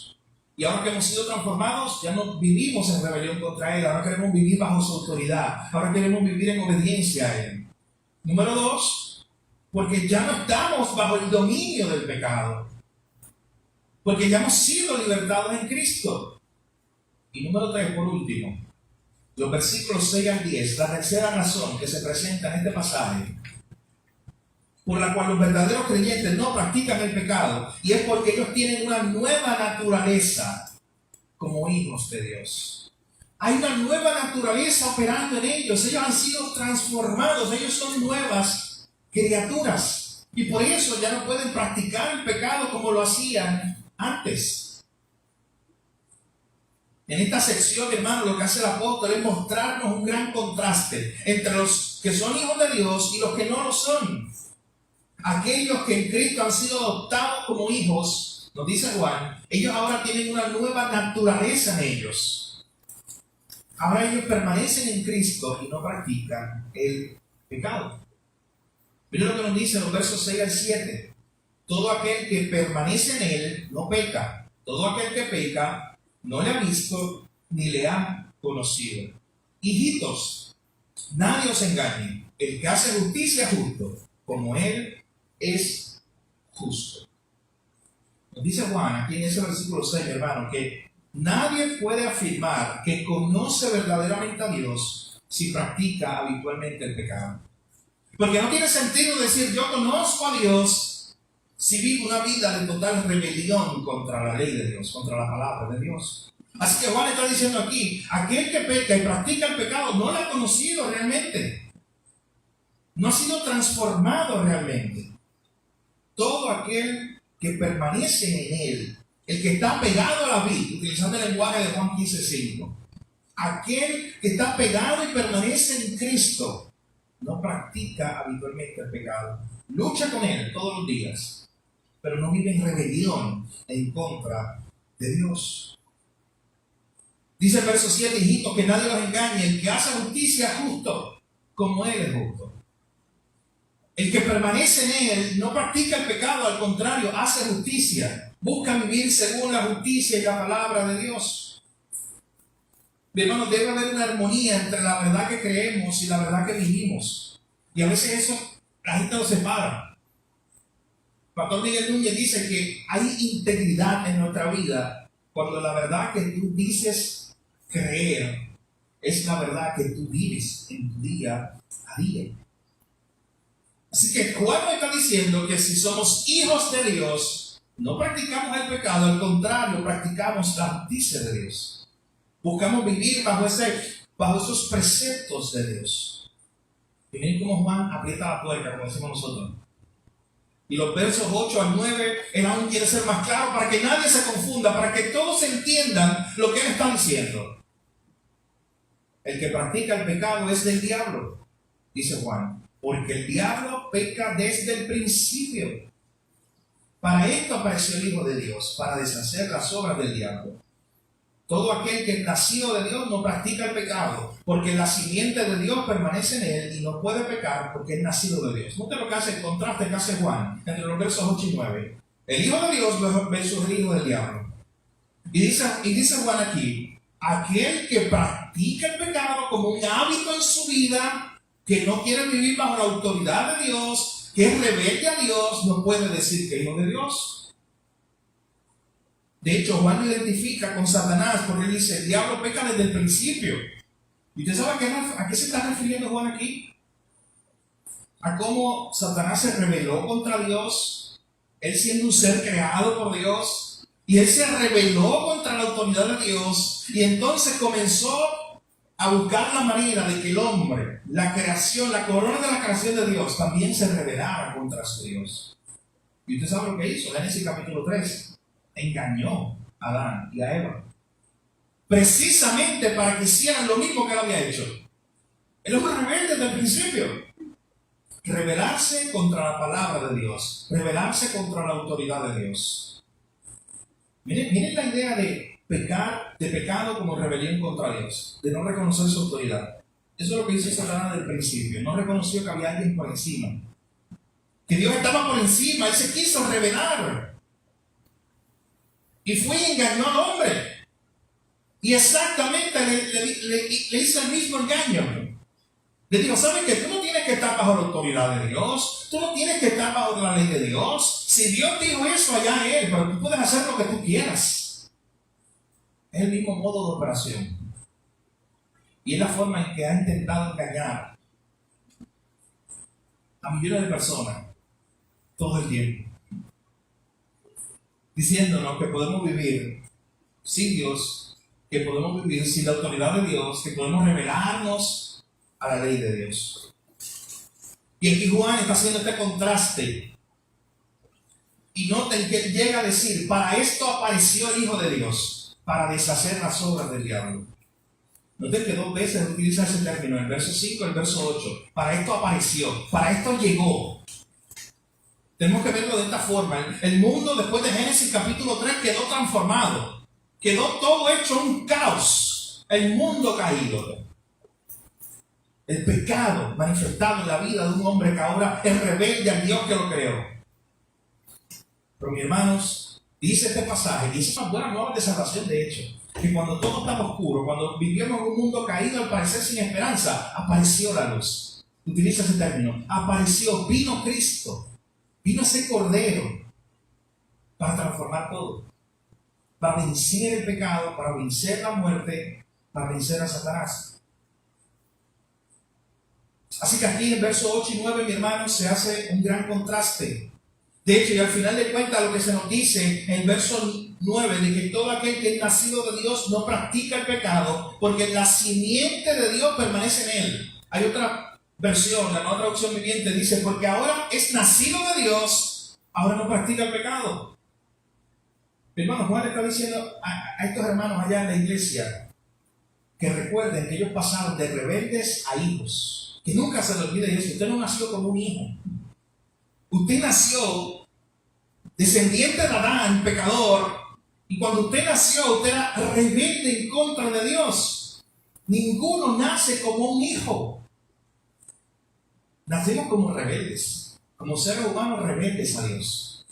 Y ahora que hemos sido transformados, ya no vivimos en rebelión contra Él. Ahora queremos vivir bajo su autoridad. Ahora queremos vivir en obediencia a Él. Número dos, porque ya no estamos bajo el dominio del pecado. Porque ya hemos sido libertados en Cristo. Y número tres, por último, los versículos 6 al 10, la tercera razón que se presenta en este pasaje, por la cual los verdaderos creyentes no practican el pecado, y es porque ellos tienen una nueva naturaleza como hijos de Dios. Hay una nueva naturaleza operando en ellos. Ellos han sido transformados. Ellos son nuevas criaturas. Y por eso ya no pueden practicar el pecado como lo hacían antes. En esta sección, hermano, lo que hace el apóstol es mostrarnos un gran contraste entre los que son hijos de Dios y los que no lo son. Aquellos que en Cristo han sido adoptados como hijos, nos dice Juan, ellos ahora tienen una nueva naturaleza en ellos. Ahora ellos permanecen en Cristo y no practican el pecado. Mira lo que nos dice en los versos 6 al 7. Todo aquel que permanece en él no peca. Todo aquel que peca no le ha visto ni le ha conocido. Hijitos, nadie os engañe. El que hace justicia es justo, como él es justo. Nos dice Juan aquí en ese versículo 6, hermano, que nadie puede afirmar que conoce verdaderamente a Dios si practica habitualmente el pecado. Porque no tiene sentido decir yo conozco a Dios si vivo una vida de total rebelión contra la ley de Dios, contra la palabra de Dios. Así que Juan está diciendo aquí, aquel que peca y practica el pecado no lo ha conocido realmente. No ha sido transformado realmente. Todo aquel que permanece en él, el que está pegado a la vid, utilizando el lenguaje de Juan 15:5, aquel que está pegado y permanece en Cristo, no practica habitualmente el pecado. Lucha con él todos los días, pero no vive en rebelión en contra de Dios. Dice el verso 7, hijitos, que nadie los engañe. El que hace justicia es justo, como él es justo. El que permanece en él no practica el pecado, al contrario, hace justicia. Busca vivir según la justicia y la palabra de Dios. Mi hermano, debe haber una armonía entre la verdad que creemos y la verdad que vivimos. Y a veces eso, la gente lo separa. Pastor Miguel Núñez dice que hay integridad en nuestra vida cuando la verdad que tú dices creer es la verdad que tú vives en tu día a día. Así que Juan nos está diciendo que si somos hijos de Dios, no practicamos el pecado, al contrario, practicamos la justicia de Dios. Buscamos vivir bajo esos preceptos de Dios. Y miren cómo Juan aprieta la tuerca, como decimos nosotros. Y los versos 8 al 9, él aún quiere ser más claro para que nadie se confunda, para que todos entiendan lo que él está diciendo. El que practica el pecado es del diablo, dice Juan, porque el diablo peca desde el principio. Para esto apareció el Hijo de Dios, para deshacer las obras del diablo. Todo aquel que es nacido de Dios no practica el pecado, porque la simiente de Dios permanece en él y no puede pecar porque es nacido de Dios. Note lo que hace el contraste que hace Juan entre los versos 8 y 9. El Hijo de Dios versus el Hijo del diablo. Y dice Juan aquí, aquel que practica el pecado como un hábito en su vida, que no quiere vivir bajo la autoridad de Dios, que es rebelde a Dios, no puede decir que es hijo de Dios. De hecho, Juan lo identifica con Satanás porque él dice, el diablo peca desde el principio. ¿Y usted sabe a qué se está refiriendo Juan aquí? A cómo Satanás se rebeló contra Dios, él siendo un ser creado por Dios, y él se rebeló contra la autoridad de Dios, y entonces comenzó a buscar la manera de que el hombre, la creación, la corona de la creación de Dios, también se rebelara contra su Dios. ¿Y usted sabe lo que hizo? Génesis capítulo 3. Engañó a Adán y a Eva, precisamente para que hicieran lo mismo que él había hecho. Él es un rebelde desde el principio. Rebelarse contra la palabra de Dios, rebelarse contra la autoridad de Dios. Miren la idea de pecado como rebelión contra Dios, de no reconocer su autoridad. Eso es lo que hizo Satanás desde el principio. No reconoció que había alguien por encima, que Dios estaba por encima. Él se quiso rebelar y fue y engañó al hombre. Y exactamente le hizo el mismo engaño. Le dijo, ¿sabes qué? Tú no tienes que estar bajo la autoridad de Dios. Tú no tienes que estar bajo la ley de Dios. Si Dios dijo eso, allá Él, pero tú puedes hacer lo que tú quieras. Es el mismo modo de operación. Y es la forma en que ha intentado engañar a millones de personas todo el tiempo, diciéndonos que podemos vivir sin Dios, que podemos vivir sin la autoridad de Dios, que podemos rebelarnos a la ley de Dios. Y aquí Juan está haciendo este contraste Y noten que él llega a decir, para esto apareció el Hijo de Dios, para deshacer las obras del diablo. Noten que 2 veces utiliza ese término, el verso 5 y el verso 8. Para esto apareció, para esto llegó. Tenemos que verlo de esta forma. El mundo después de Génesis capítulo 3 quedó transformado. Quedó todo hecho un caos. El mundo caído. El pecado manifestado en la vida de un hombre que ahora es rebelde al Dios que lo creó. Pero mis hermanos, dice este pasaje, y es una buena nueva de salvación de hecho, que cuando todo estaba oscuro, cuando vivíamos en un mundo caído al parecer sin esperanza, apareció la luz. Utiliza ese término. Apareció, vino Cristo, vino ese Cordero para transformar todo. Para vencer el pecado, para vencer la muerte, para vencer a Satanás. Así que aquí en versos 8 y 9, mi hermano, se hace un gran contraste. De hecho, y al final de cuentas, lo que se nos dice en el verso 9, de que todo aquel que es nacido de Dios no practica el pecado, porque la simiente de Dios permanece en él. Hay otra versión, la nueva traducción viviente, dice, porque ahora es nacido de Dios, ahora no practica el pecado. Hermano, Juan le está diciendo a estos hermanos allá en la iglesia, que recuerden que ellos pasaron de rebeldes a hijos. Que nunca se les olvide eso. Usted no nació como un hijo. Usted nació descendiente de Adán, pecador, y cuando usted nació, usted era rebelde en contra de Dios. Ninguno nace como un hijo. Nacemos como rebeldes, como seres humanos rebeldes a Dios.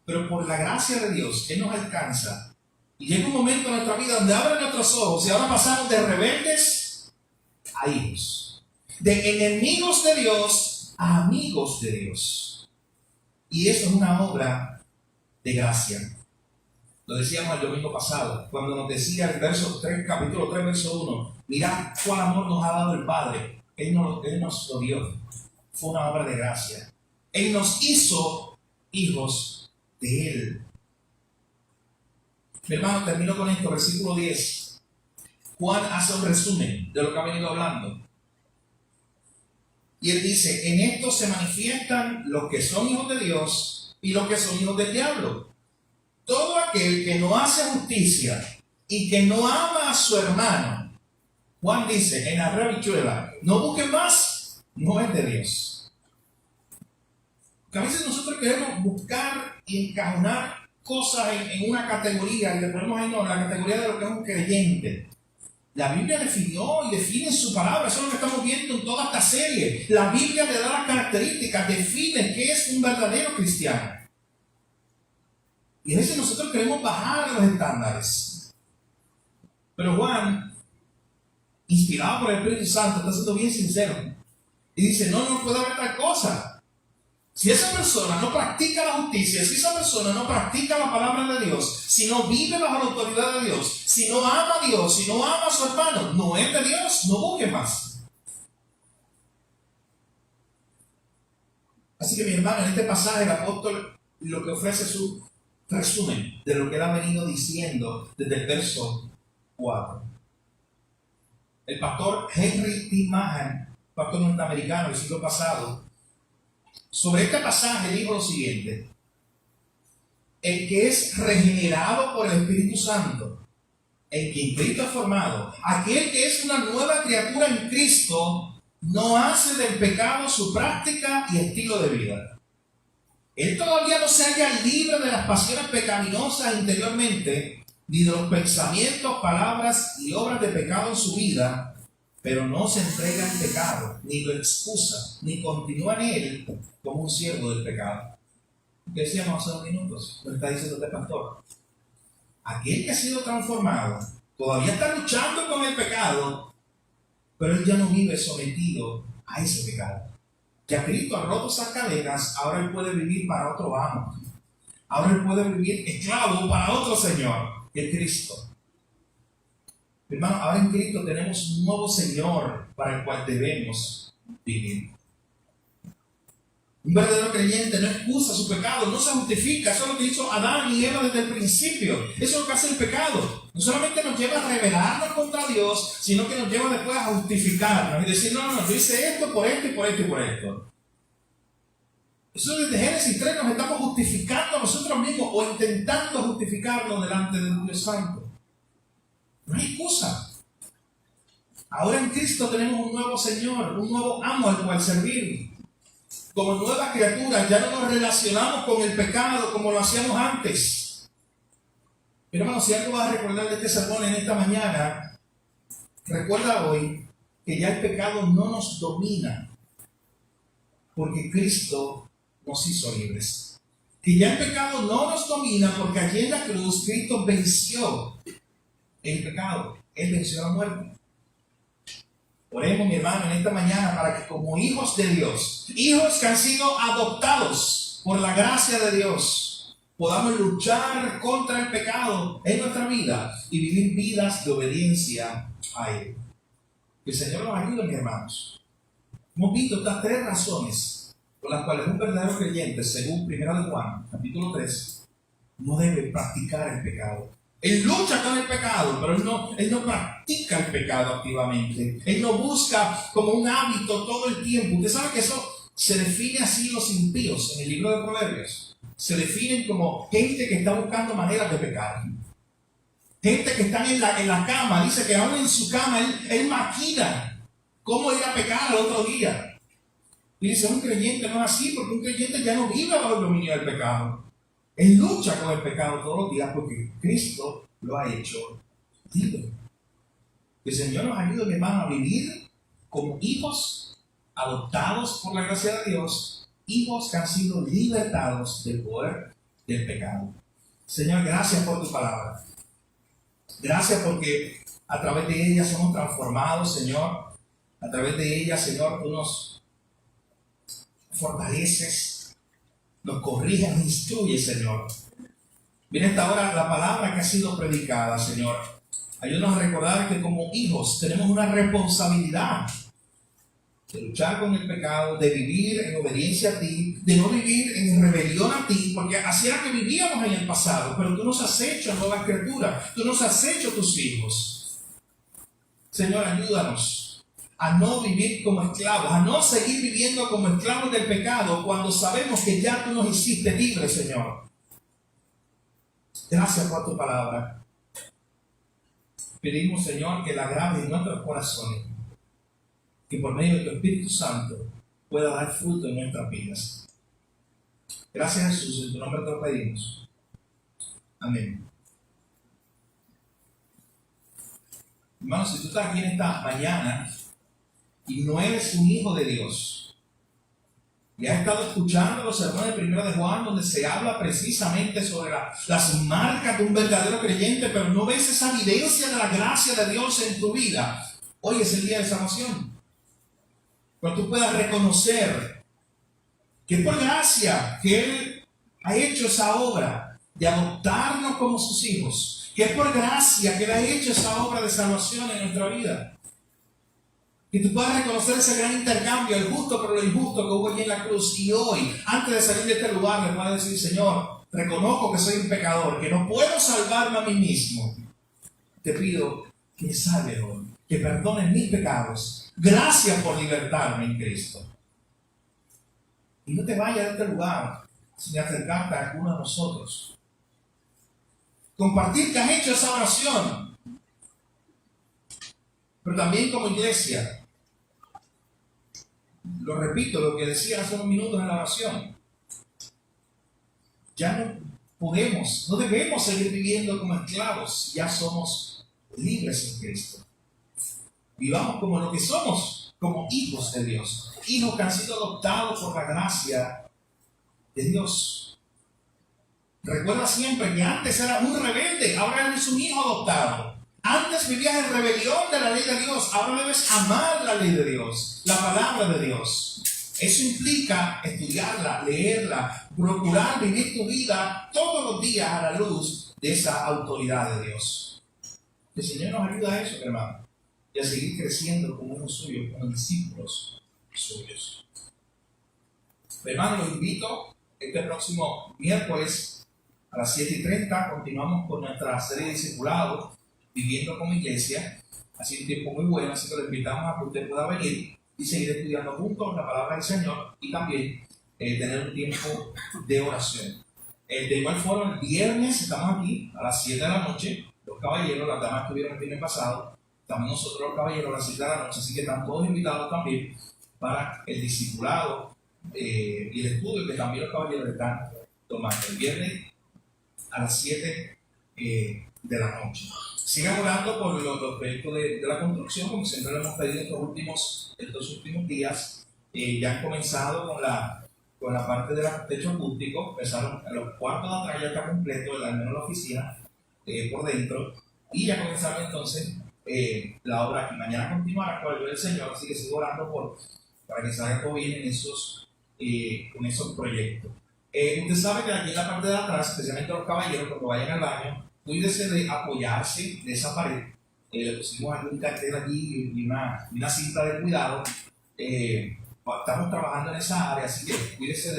Pero por la gracia de Dios, Él nos alcanza. Y llega un momento en nuestra vida donde abren nuestros ojos y ahora pasamos de rebeldes a hijos. De enemigos de Dios a amigos de Dios. Y eso es una obra de gracia. Lo decíamos el domingo pasado, cuando nos decía el verso 3, capítulo 3, verso 1, mirad cuál amor nos ha dado el Padre. Él nos lo dio. Fue una obra de gracia. Él nos hizo hijos de Él. Mi hermano, termino con esto, versículo 10. Juan hace un resumen de lo que ha venido hablando. Y él dice, en esto se manifiestan los que son hijos de Dios y los que son hijos del diablo. Todo aquel que no hace justicia y que no ama a su hermano, Juan dice en la rebichuela, no busquen más, no es de Dios. Porque a veces nosotros queremos buscar y encajonar cosas en una categoría y le ponemos ahí, no, en la categoría de lo que es un creyente. La Biblia definió y define su palabra. Eso es lo que estamos viendo en toda esta serie. La Biblia le da las características, define qué es un verdadero cristiano. Y a veces nosotros queremos bajar los estándares. Pero Juan, inspirado por el Espíritu Santo, está siendo bien sincero. Y dice, no puede haber tal cosa. Si esa persona no practica la justicia, si esa persona no practica la palabra de Dios, si no vive bajo la autoridad de Dios, si no ama a Dios, si no ama a su hermano, no es de Dios, no busque más. Así que mi hermano, en este pasaje el apóstol lo que ofrece es un resumen de lo que él ha venido diciendo desde el verso 4. El pastor Henry T. Mahan, pastor norteamericano del siglo pasado, sobre este pasaje dijo lo siguiente: el que es regenerado por el Espíritu Santo, en quien Cristo es formado, aquel que es una nueva criatura en Cristo, no hace del pecado su práctica y estilo de vida. Él todavía no se halla libre de las pasiones pecaminosas interiormente, ni de los pensamientos, palabras y obras de pecado en su vida, pero no se entrega al pecado, ni lo excusa, ni continúa en él como un siervo del pecado. ¿Qué decíamos hace 2 minutos? Lo está diciendo este pastor. Aquel que ha sido transformado todavía está luchando con el pecado, pero él ya no vive sometido a ese pecado. Ya Cristo ha roto esas cadenas, ahora él puede vivir para otro amo. Ahora él puede vivir esclavo para otro Señor, que es Cristo. Hermano, ahora en Cristo tenemos un nuevo Señor para el cual debemos vivir. Un verdadero creyente no excusa su pecado, no se justifica. Eso es lo que hizo Adán y Eva desde el principio. Eso es lo que hace el pecado. No solamente nos lleva a rebelarnos contra Dios, sino que nos lleva después a justificarnos y decir, no, yo hice esto por esto y por esto y por esto. Eso desde Génesis 3 nos estamos justificando a nosotros mismos o intentando justificarnos delante de un Dios santo. No hay excusa. Ahora en Cristo tenemos un nuevo Señor, un nuevo amo al cual servir. Como nuevas criaturas ya no nos relacionamos con el pecado como lo hacíamos antes. Pero hermano, si algo vas a recordar de este sermón en esta mañana, recuerda hoy que ya el pecado no nos domina, porque Cristo nos hizo libres. Que ya el pecado no nos domina, porque allí en la cruz Cristo venció el pecado. Él venció la muerte. Oremos, mi hermano, en esta mañana para que como hijos de Dios, hijos que han sido adoptados por la gracia de Dios, podamos luchar contra el pecado en nuestra vida y vivir vidas de obediencia a Él. Que el Señor nos ayude, mis hermanos. Hemos visto estas 3 razones por las cuales un verdadero creyente, según 1 de Juan, capítulo 3, no debe practicar el pecado. Él lucha con el pecado, pero él no practica el pecado activamente. Él no busca como un hábito todo el tiempo. Usted sabe que eso se define así los impíos en el libro de Proverbios. Se definen como gente que está buscando maneras de pecar. Gente que está en la cama, dice que aún en su cama él maquina cómo ir a pecar al otro día. Y dice, un creyente no es así, porque un creyente ya no vive bajo el dominio del pecado. Él lucha con el pecado todos los días porque Cristo lo ha hecho libre. Que el Señor nos ayude, mi hermano, a vivir como hijos adoptados por la gracia de Dios, hijos que han sido libertados del poder del pecado. Señor, gracias por tu palabra. Gracias porque a través de ella somos transformados, Señor. A través de ella, Señor, tú nos fortaleces, nos corrige, nos instruye, Señor. Viene esta hora la palabra que ha sido predicada, Señor. Ayúdanos a recordar que como hijos tenemos una responsabilidad de luchar con el pecado, de vivir en obediencia a ti, de no vivir en rebelión a ti, porque así era que vivíamos en el pasado, pero tú nos has hecho nueva criatura, tú nos has hecho tus hijos. Señor, ayúdanos a no vivir como esclavos, a no seguir viviendo como esclavos del pecado cuando sabemos que ya tú nos hiciste libres, Señor. Gracias por tu palabra. Pedimos, Señor, que la grave en nuestros corazones, que por medio de tu Espíritu Santo pueda dar fruto en nuestras vidas. Gracias, Jesús, en tu nombre te lo pedimos. Amén. Hermanos, si tú estás aquí en esta mañana y no eres un hijo de Dios, y has estado escuchando los sermones de 1 de Juan, donde se habla precisamente sobre las marcas de un verdadero creyente, pero no ves esa evidencia de la gracia de Dios en tu vida, hoy es el día de salvación. Cuando tú puedas reconocer que por gracia que Él ha hecho esa obra de adoptarnos como sus hijos, que es por gracia que Él ha hecho esa obra de salvación en nuestra vida. Que tú puedas reconocer ese gran intercambio, el justo por lo injusto que hubo allí en la cruz. Y hoy, antes de salir de este lugar, le puedas decir, Señor, reconozco que soy un pecador, que no puedo salvarme a mí mismo. Te pido que me salve hoy, que perdones mis pecados. Gracias por libertarme en Cristo. Y no te vayas de este lugar sin acercarte a alguno de nosotros. Compartir que has hecho esa oración. Pero también como iglesia, lo repito, lo que decía hace unos minutos en la oración, ya no podemos, no debemos seguir viviendo como esclavos, ya somos libres en Cristo. Vivamos como lo que somos, como hijos de Dios, hijos que han sido adoptados por la gracia de Dios. Recuerda siempre que antes eras un rebelde, ahora eres un hijo adoptado. Antes vivías en rebelión de la ley de Dios, ahora debes amar la ley de Dios, la palabra de Dios. Eso implica estudiarla, leerla, procurar vivir tu vida todos los días a la luz de esa autoridad de Dios. El Señor nos ayuda a eso, hermano, y a seguir creciendo como hijos suyos, como discípulos suyos. Hermano, los invito este próximo miércoles a las 7:30. Continuamos con nuestra serie de discipulados, Viviendo como Iglesia. Ha sido un tiempo muy bueno, así que lo invitamos a que usted pueda venir y seguir estudiando juntos la palabra del Señor y también tener un tiempo de oración. De igual forma, el viernes estamos aquí a las 7 de la noche, los caballeros, las damas estuvieron el viernes pasado, también nosotros los caballeros a las 7 de la noche, así que están todos invitados también para el discipulado y el estudio que también los caballeros están tomando el viernes a las 7 de la noche. Sigan orando por los proyectos de la construcción, como siempre lo hemos pedido estos últimos días. Ya han comenzado con la parte del techo acústico, empezaron los cuartos de atrás ya está completo, al menos la oficina, por dentro, y ya comenzaron entonces la obra aquí. Mañana continuará con el del Señor, así que sigo orando para que salga todo bien con esos proyectos. Usted sabe que aquí en la parte de atrás, especialmente los caballeros, cuando vayan al baño, cuídese de apoyarse de esa pared. Le pusimos algún cartel allí y una cinta de cuidado. Estamos trabajando en esa área, así que cuídese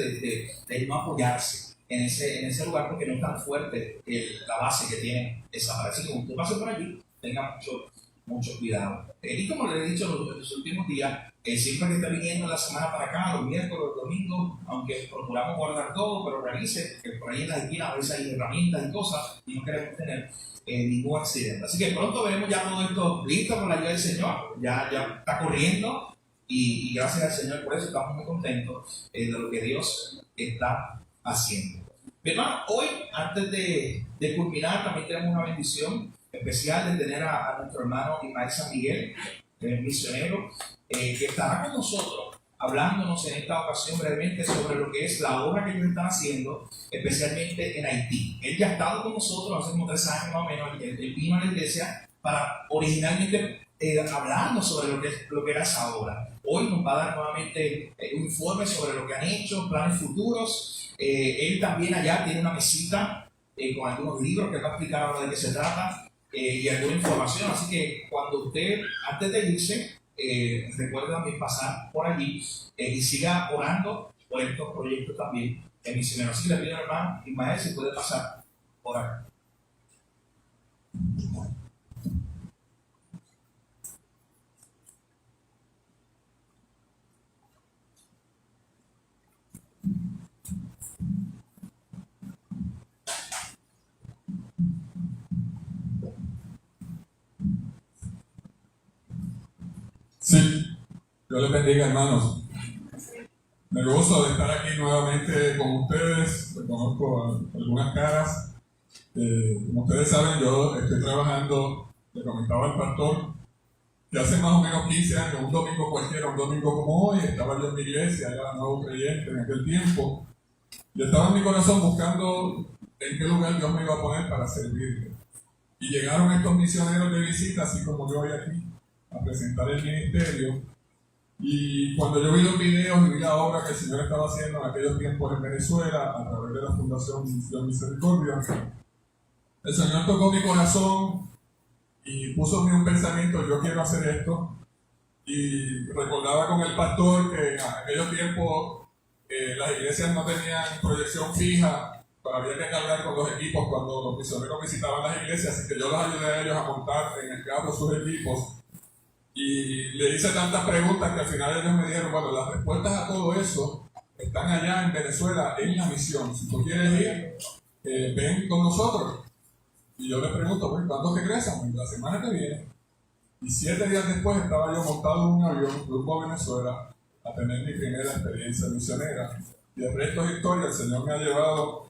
de no apoyarse en ese lugar porque no es tan fuerte la base que tiene esa pared. Así que cuando usted pase por allí, tenga mucho cuidado. Y como les he dicho los últimos días, siempre que esté viniendo la semana para acá, los miércoles, los domingos, aunque procuramos guardar todo, pero revise que por ahí en las esquinas a veces hay herramientas y cosas y no queremos tener ningún accidente. Así que pronto veremos ya todo esto listo con la ayuda del Señor. Ya está corriendo y gracias al Señor por eso estamos muy contentos de lo que Dios está haciendo. Mi hermano, hoy, antes de culminar, también tenemos una bendición especial de tener a nuestro hermano Ismael San Miguel, misionero, que estará con nosotros hablándonos en esta ocasión brevemente sobre lo que es la obra que ellos están haciendo, especialmente en Haití. Él ya ha estado con nosotros hace como 3 años más o menos, él vino a la iglesia para originalmente hablarnos sobre lo que era esa obra. Hoy nos va a dar nuevamente un informe sobre lo que han hecho, planes futuros. Él también allá tiene una mesita con algunos libros que va a explicar ahora de qué se trata. Y alguna información, así que cuando usted, antes de irse, recuerde también pasar por allí y siga orando por estos proyectos también en misioneros. Así que le pido al hermano Ismael si puede pasar por acá. Sí, Dios les bendiga, hermanos. Me gozo de estar aquí nuevamente con ustedes. Reconozco algunas caras. Como ustedes saben, yo estoy trabajando, le comentaba al pastor, que hace más o menos 15 años, un domingo cualquiera, un domingo como hoy, estaba yo en mi iglesia, era nuevo creyente en aquel tiempo, y estaba en mi corazón buscando en qué lugar Dios me iba a poner para servirle. Y llegaron estos misioneros de visita, así como yo hoy aquí, a presentar el ministerio. Y cuando yo vi los videos y vi la obra que el Señor estaba haciendo en aquellos tiempos en Venezuela a través de la Fundación Misión Misericordia, el Señor tocó mi corazón y puso en mí un pensamiento: yo quiero hacer esto. Y recordaba con el pastor que en aquellos tiempos las iglesias no tenían proyección fija, pero había que cargar con los equipos cuando los misioneros visitaban las iglesias, así que yo los ayudé a ellos a montar en el carro sus equipos. Y le hice tantas preguntas que al final ellos me dijeron: bueno, las respuestas a todo eso están allá en Venezuela, en la misión. Si tú quieres ir, ven con nosotros. Y yo les pregunto: pues, ¿cuándo regresan? La semana que viene. Y 7 días después estaba yo montado en un avión rumbo a Venezuela a tener mi primera experiencia misionera. Y el resto es historia. El Señor me ha llevado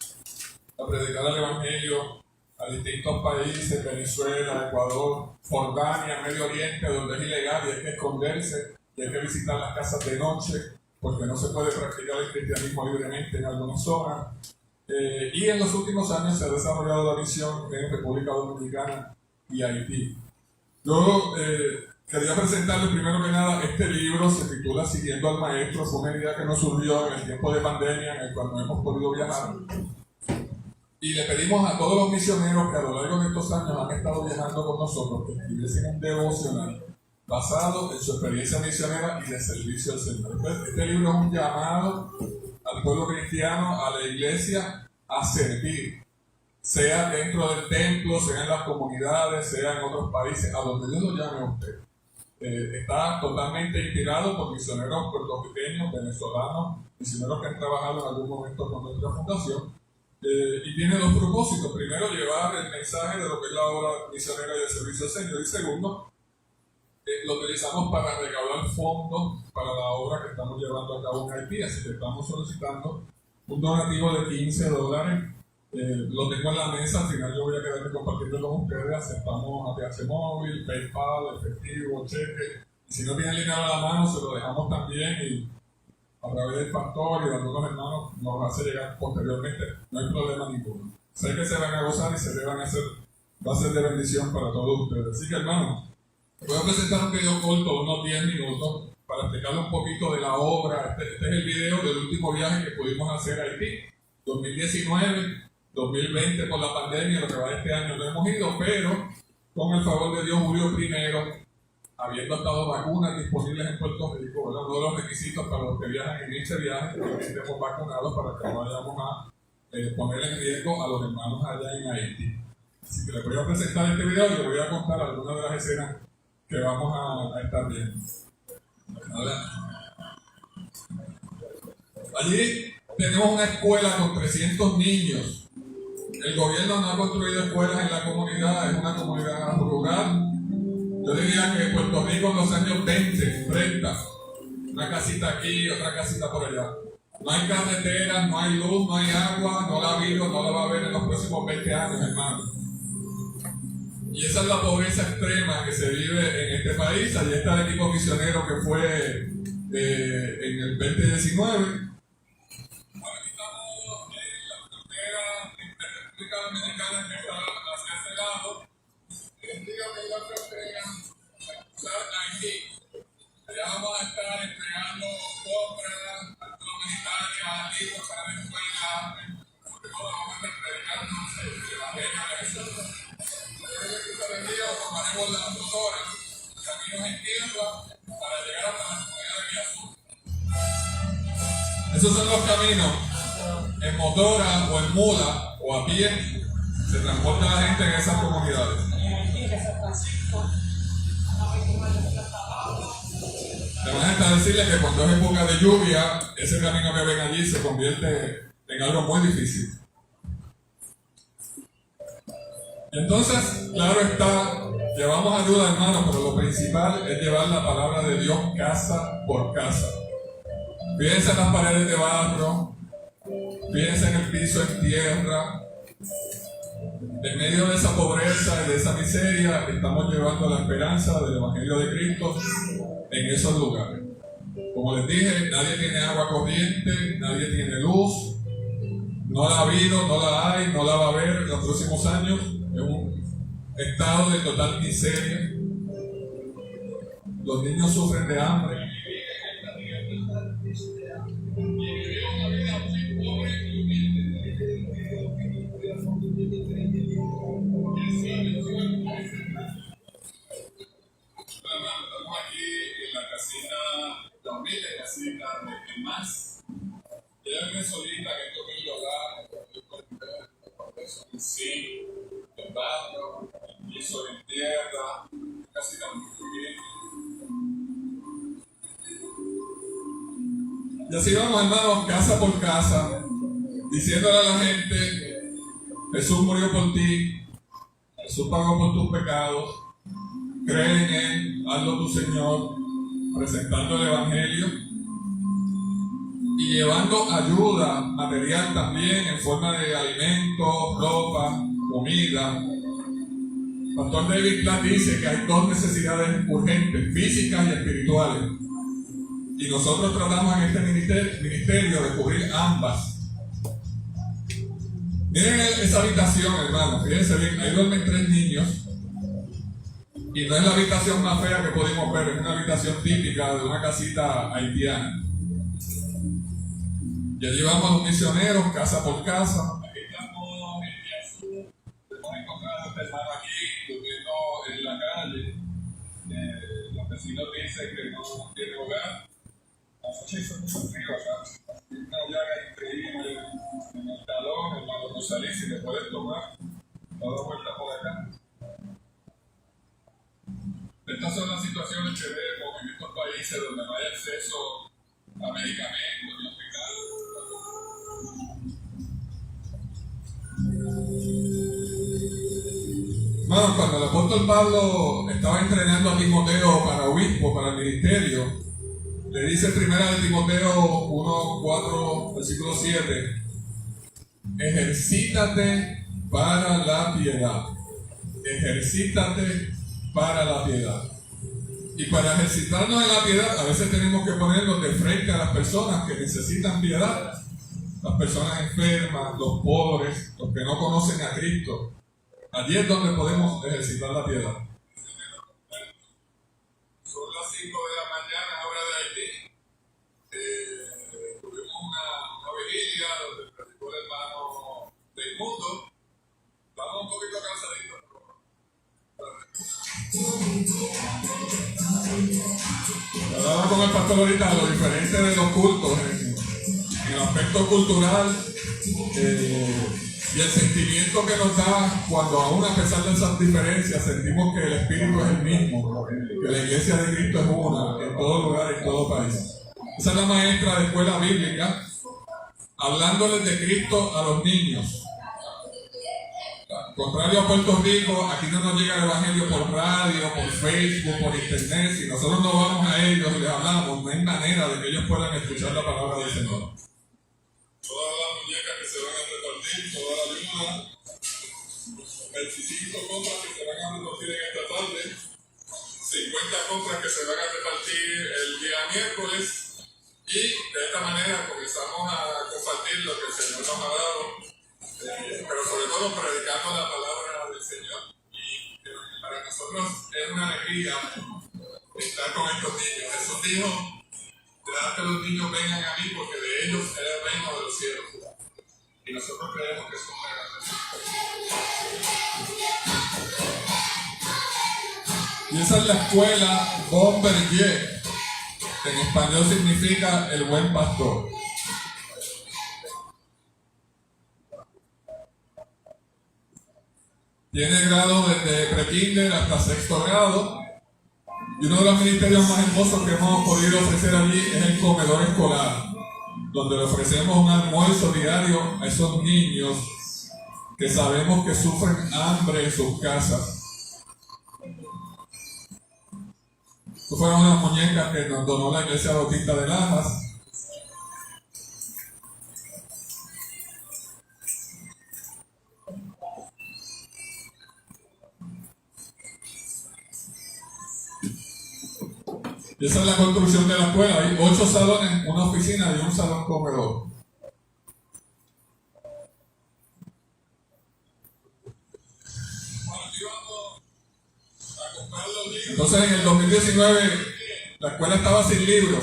a predicar el Evangelio a distintos países: Venezuela, Ecuador, Jordania, Medio Oriente, donde es ilegal y hay que esconderse y hay que visitar las casas de noche porque no se puede practicar el cristianismo libremente en algunas zonas. Y en los últimos años se ha desarrollado la misión en República Dominicana y Haití. Yo quería presentarles primero que nada este libro, se titula Siguiendo al Maestro. Fue una idea que nos surgió en el tiempo de pandemia, en el cual no hemos podido viajar. Y le pedimos a todos los misioneros que a lo largo de estos años han estado viajando con nosotros que escribiesen un devocional basado en su experiencia misionera y de servicio al Señor. Este libro es un llamado al pueblo cristiano, a la iglesia, a servir, sea dentro del templo, sea en las comunidades, sea en otros países, a donde Dios lo llame a usted. está totalmente inspirado por misioneros puertorriqueños, venezolanos, misioneros que han trabajado en algún momento con nuestra fundación. Y tiene dos propósitos. Primero, llevar el mensaje de lo que es la obra misionera y el servicio al Señor. Y segundo, lo utilizamos para recaudar fondos para la obra que estamos llevando a cabo en Haití. Así que estamos solicitando un donativo de $15. Lo tengo en la mesa, al final yo voy a quedarme compartiendo con ustedes. Aceptamos ATH móvil, PayPal, efectivo, cheque. Y si no tienen dinero a la mano, se lo dejamos también y a través del pastor y de algunos hermanos nos va a hacer llegar posteriormente. No hay problema ninguno. Sé que se van a gozar y va a ser de bendición para todos ustedes. Así que, hermanos, voy a presentar un video corto de unos 10 minutos para explicarle un poquito de la obra. Este es el video del último viaje que pudimos hacer a Haití. 2019, 2020 por la pandemia, lo que va de este año no hemos ido, pero con el favor de Dios, julio primero, habiendo estado vacunas disponibles en Puerto Rico, ¿verdad? Uno de los requisitos para los que viajan en este viaje es que estemos vacunados para que no vayamos a poner en riesgo a los hermanos allá en Haití. Así que les voy a presentar este video y les voy a contar algunas de las escenas que vamos a estar viendo. Allí tenemos una escuela con 300 niños. El gobierno no ha construido escuelas en la comunidad, es una comunidad rural. Yo diría que Puerto Rico en los años 20, 30, una casita aquí, otra casita por allá. No hay carreteras, no hay luz, no hay agua, no la ha habido, no la va a haber en los próximos 20 años, hermano. Y esa es la pobreza extrema que se vive en este país. Allí está el equipo misionero que fue en el 2019. Aquí estamos en la frontera entre República Dominicana, que está hacia ese lado. Dígame la frontera, Haití. Allá vamos a estar entregando compras, ayuda humanitaria, libros para la escuela, porque todos vamos a estar predicando el Evangelio de Jesús. Tomaremos las 2 horas, caminos en tierra para llegar hasta la comunidad de Azul. Esos son los caminos. En motora o en mula o a pie se transporta la gente en esas comunidades. Además está decirles que cuando es época de lluvia, ese camino que ven allí se convierte en algo muy difícil. Entonces, claro está, llevamos ayuda, hermanos, pero lo principal es llevar la palabra de Dios casa por casa. Fíjense en las paredes de barro, fíjense en el piso en tierra. En medio de esa pobreza y de esa miseria, estamos llevando la esperanza del Evangelio de Cristo en esos lugares. Como les dije, nadie tiene agua corriente, nadie tiene luz, no la ha habido, no la hay, no la va a haber en los próximos años. Es un estado de total miseria. Los niños sufren de hambre. Estamos aquí en la casita, la humilde casita de más. Ella vive solita en este humilde hogar, con sí, el barro, el piso en tierra, casita muy bien. Y así vamos, hermanos, casa por casa, diciéndole a la gente: Jesús murió por ti, Jesús pagó por tus pecados, cree en Él, hazlo tu Señor, presentando el Evangelio y llevando ayuda material también en forma de alimentos, ropa, comida. Pastor David Clark dice que hay 2 necesidades urgentes, físicas y espirituales. Y nosotros tratamos en este ministerio de cubrir ambas. Miren esa habitación, hermano, fíjense bien, ahí duermen 3 niños. Y no es la habitación más fea que pudimos ver, es una habitación típica de una casita haitiana. Y allí vamos los misioneros, casa por casa. Aquí estamos en Azul. Hemos encontrado a este hermano aquí, durmiendo en la calle. Los vecinos dicen que no tiene hogar. Anoche hizo mucho frío acá. Una llaga increíble en el talón, hermano Rosalí, si le puedes tomar, da 2 vueltas por acá. Estas son las situaciones que Bueno, cuando el apóstol Pablo estaba entrenando a Timoteo para obispo, para el ministerio, le dice primera de Timoteo 1, 4, versículo 7, ejercítate para la piedad. Ejercítate para la piedad. Y para ejercitarnos en la piedad, a veces tenemos que ponernos de frente a las personas que necesitan piedad. Las personas enfermas, los pobres, los que no conocen a Cristo. Allí es donde podemos ejercitar la piedad. Son las 5 de la mañana, hora de Haití. Tuvimos una vigilia donde predicó el hermano Raimundo. Estamos un poquito cansaditos. Hablaba con el pastor ahorita lo diferente de los cultos en el aspecto cultural y el sentimiento que nos da cuando aún a pesar de esas diferencias sentimos que el espíritu es el mismo, que la iglesia de Cristo es una en todo lugar, en todo país. Esa es la maestra de escuela bíblica hablándoles de Cristo a los niños. Contrario a Puerto Rico, aquí no nos llega el evangelio por radio, por Facebook, por internet. Si nosotros no vamos a ellos y les hablamos, no hay manera de que ellos puedan escuchar la palabra del Señor. Todas las muñecas que se van a repartir, toda la ayuda, 25 compras que se van a repartir en esta tarde, 50 compras que se van a repartir el día miércoles, y de esta manera comenzamos a compartir lo que el Señor nos ha dado, pero sobre todo predicando la palabra del Señor. Y para nosotros es una alegría estar con estos niños. Jesús dijo: dejad que los niños vengan a mí, porque de ellos es el reino de los cielos. Y nosotros creemos que es una gran bendición. Y esa es la escuela Bomberger, que en español significa el buen pastor. Tiene grado desde pre-kinder hasta sexto grado. Y uno de los ministerios más hermosos que hemos podido ofrecer allí es el comedor escolar, donde le ofrecemos un almuerzo diario a esos niños que sabemos que sufren hambre en sus casas. Estas fueron unas muñecas que nos donó la Iglesia Bautista de Lajas. Y esa es la construcción de la escuela. Hay 8 salones, una oficina y un salón comedor. Entonces en el 2019 la escuela estaba sin libros.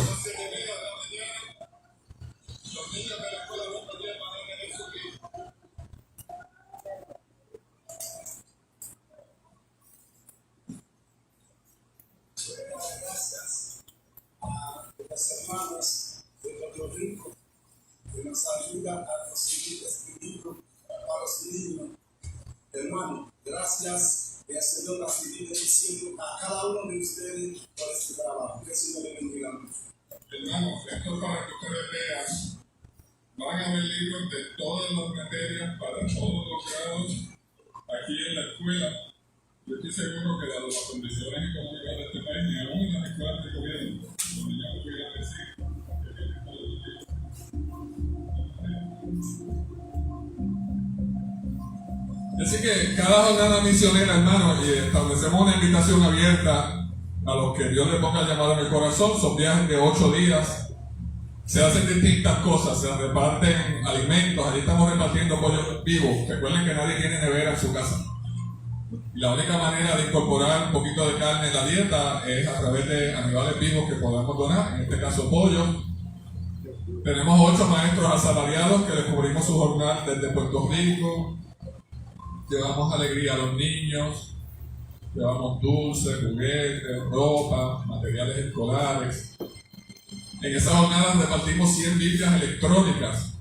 Hermanas de Puerto Rico que nos ayudan a conseguir este libro para los niños. Hermano, gracias y el Señor va a seguir diciendo a cada uno de ustedes por este trabajo. Que el Señor le bendiga mucho. Hermanos, esto es para que ustedes vean. Van a haber libros de todas las materias para todos los grados aquí en la escuela. Yo estoy seguro que dado las condiciones económicas de este país, ni aún en las escuelas de gobierno, donde ya no pudieran decir que vienen todos los días. Así que cada jornada misionera, hermano, y establecemos una invitación abierta a los que Dios les ponga llamado en el corazón. Son viajes de 8 días. Se hacen distintas cosas, se reparten alimentos. Allí estamos repartiendo pollos vivos. Recuerden que nadie tiene nevera en su casa. Y la única manera de incorporar un poquito de carne en la dieta es a través de animales vivos que podamos donar, en este caso pollo. Tenemos 8 maestros asalariados que les cubrimos su jornal desde Puerto Rico. Llevamos alegría a los niños, llevamos dulces, juguetes, ropa, materiales escolares. En esa jornada repartimos 100 Biblias electrónicas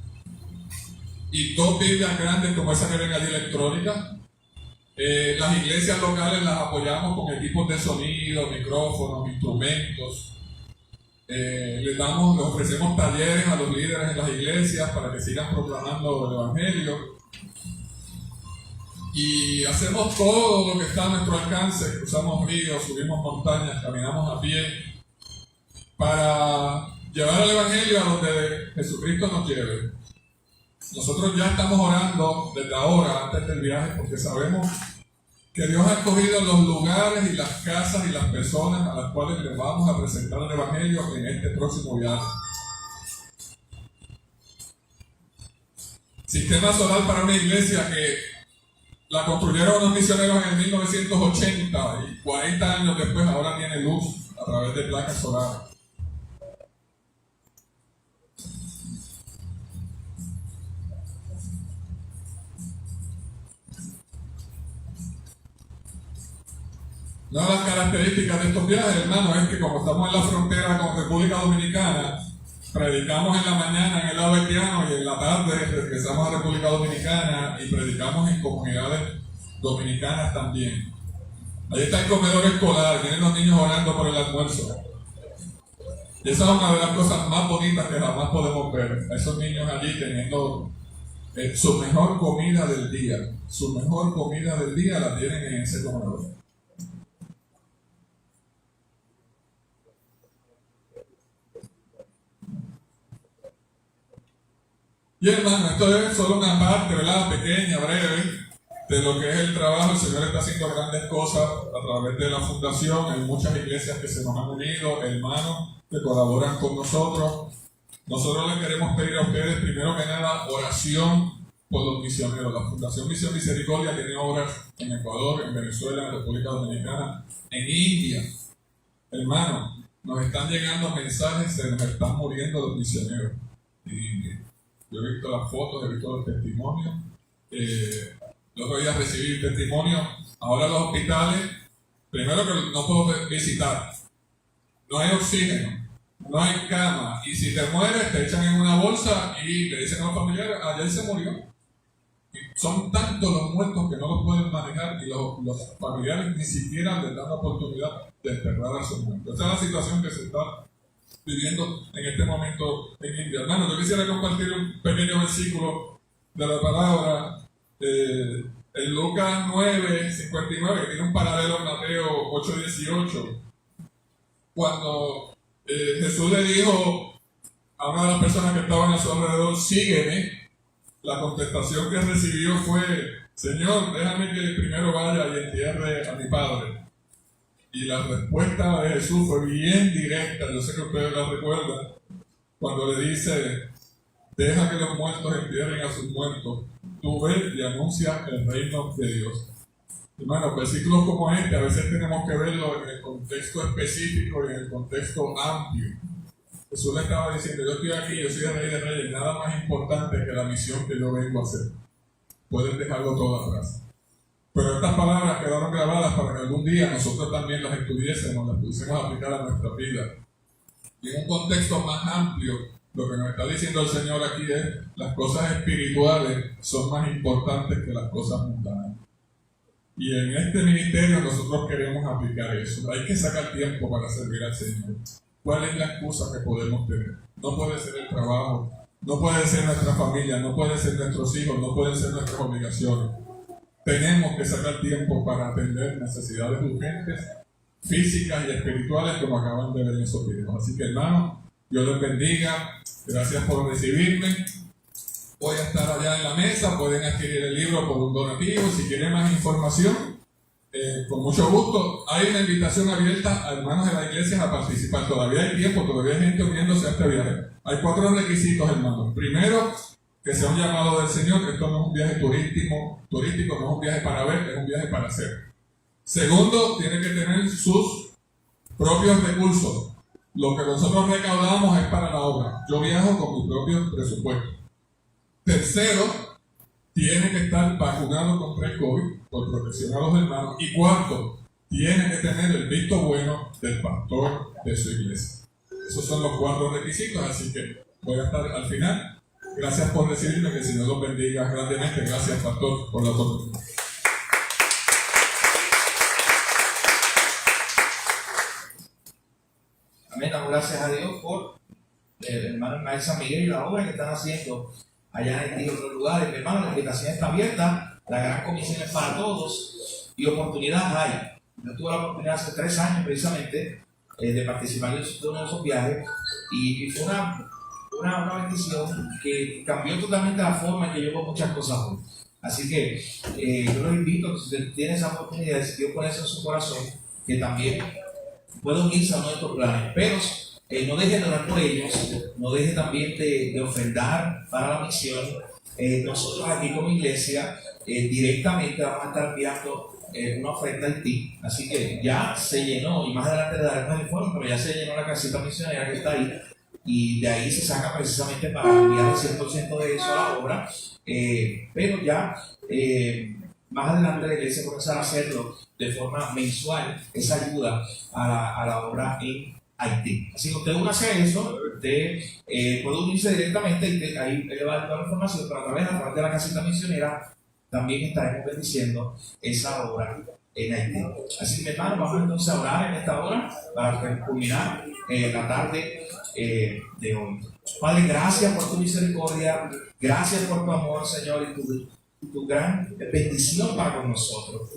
y 2 Biblias grandes como esa que ven allí electrónicas. Las iglesias locales las apoyamos con equipos de sonido, micrófonos, instrumentos. Les ofrecemos talleres a los líderes en las iglesias para que sigan proclamando el evangelio. y hacemos todo lo que está a nuestro alcance, cruzamos ríos, subimos montañas, caminamos a pie, para llevar el Evangelio a donde Jesucristo nos lleve. Nosotros ya estamos orando desde ahora, antes del viaje, porque sabemos que Dios ha escogido los lugares y las casas y las personas a las cuales les vamos a presentar el Evangelio en este próximo viaje. Sistema solar para una iglesia que la construyeron unos misioneros en 1980 y 40 años después ahora tiene luz a través de placas solares. Una de las características de estos viajes, hermanos, es que como estamos en la frontera con República Dominicana, predicamos en la mañana en el lado haitiano y en la tarde regresamos a República Dominicana y predicamos en comunidades dominicanas también. Ahí está el comedor escolar, vienen los niños orando por el almuerzo. Y esa es una de las cosas más bonitas que jamás podemos ver. A esos niños allí teniendo su mejor comida del día. Su mejor comida del día la tienen en ese comedor. Y hermano, esto es solo una parte, ¿verdad? Pequeña, breve, de lo que es el trabajo. El Señor está haciendo grandes cosas a través de la fundación. Hay muchas iglesias que se nos han unido, hermanos que colaboran con nosotros. Nosotros les queremos pedir a ustedes, primero que nada, oración por los misioneros. La Fundación Misión Misericordia tiene obras en Ecuador, en Venezuela, en República Dominicana, en India. Hermanos, nos están llegando mensajes, se nos están muriendo los misioneros en India. Yo he visto las fotos, he visto los testimonios. Los otro día recibí testimonio. Ahora los hospitales, primero que no puedo visitar, no hay oxígeno, no hay cama, y si te mueres te echan en una bolsa y le dicen a los familiares, ayer se murió. Y son tantos los muertos que no los pueden manejar y los familiares ni siquiera les dan la oportunidad de enterrar a sus muertos. Esa es la situación que se está viviendo en este momento en India. Hermano, yo quisiera compartir un pequeño versículo de la palabra en Lucas 9:59, que tiene un paralelo en Mateo 8:18, cuando Jesús le dijo a una de las personas que estaban a su alrededor, sígueme. La contestación que recibió fue, Señor, déjame que primero vaya y entierre a mi padre. Y la respuesta de Jesús fue bien directa, yo sé que ustedes la recuerdan, cuando le dice, deja que los muertos entierren a sus muertos, tú ves y anuncia el reino de Dios. Hermanos, versículos como este a veces tenemos que verlo en el contexto específico y en el contexto amplio. Jesús le estaba diciendo, yo estoy aquí, yo soy el Rey de Reyes, nada más importante que la misión que yo vengo a hacer. Pueden dejarlo todo atrás. Pero estas palabras quedaron grabadas para que algún día nosotros también las estudiésemos, las pudiésemos aplicar a nuestra vida. Y en un contexto más amplio, lo que nos está diciendo el Señor aquí es, las cosas espirituales son más importantes que las cosas mundanas. Y en este ministerio nosotros queremos aplicar eso. Hay que sacar tiempo para servir al Señor. ¿Cuál es la excusa que podemos tener? No puede ser el trabajo, no puede ser nuestra familia, no pueden ser nuestros hijos, no pueden ser nuestras obligaciones. Tenemos que sacar tiempo para atender necesidades urgentes, físicas y espirituales, como acaban de ver en esos videos. Así que, hermanos, Dios les bendiga. Gracias por recibirme. Voy a estar allá en la mesa. Pueden adquirir el libro por un donativo. Si quieren más información, con mucho gusto. Hay una invitación abierta a hermanos de la iglesia a participar. Todavía hay tiempo, todavía hay gente uniéndose a este viaje. Hay 4 requisitos, hermanos. Primero, que sea un llamado del Señor. Esto no es un viaje turístico, no es un viaje para ver, es un viaje para hacer. Segundo, tiene que tener sus propios recursos. Lo que nosotros recaudamos es para la obra. Yo viajo con mi propio presupuesto. Tercero, tiene que estar vacunado contra el COVID por protección a los hermanos. Y cuarto, tiene que tener el visto bueno del pastor de su iglesia. Esos son los 4 requisitos, así que voy a estar al final. Gracias por recibirme, que el Señor los bendiga grandemente. Gracias, pastor, por la oportunidad. Amén, damos gracias a Dios por el hermano Ismael San Miguel y la obra que están haciendo allá en otros lugares. Mi hermano, la invitación está abierta La gran comisión es para todos y oportunidades hay. Yo tuve la oportunidad hace 3 años precisamente de participar en uno de esos viajes y fue una bendición que cambió totalmente la forma en que yo veo muchas cosas hoy. Así que yo los invito, que si usted tiene esa oportunidad, decidió ponerse en su corazón, que también puede unirse a uno de estos planes. Pero no deje de orar por ellos, no deje también de ofrendar para la misión. Nosotros aquí como iglesia directamente vamos a estar enviando una ofrenda a Haití, así que ya se llenó, y más adelante le daremos el informe, pero ya se llenó la casita misionera que está ahí, y de ahí se saca precisamente para enviar el 100% de eso a la obra, pero ya más adelante la iglesia comenzará a hacerlo de forma mensual, esa ayuda a la obra en Haití. Así que usted únase a eso, usted puede unirse directamente y ahí le va a dar toda la información, pero a través de la casita misionera también estaremos bendiciendo esa obra en Haití. Así que, mi hermano, vamos entonces a orar en esta hora para culminar la tarde de hoy. Padre, gracias por tu misericordia, gracias por tu amor, Señor, y tu gran bendición para con nosotros.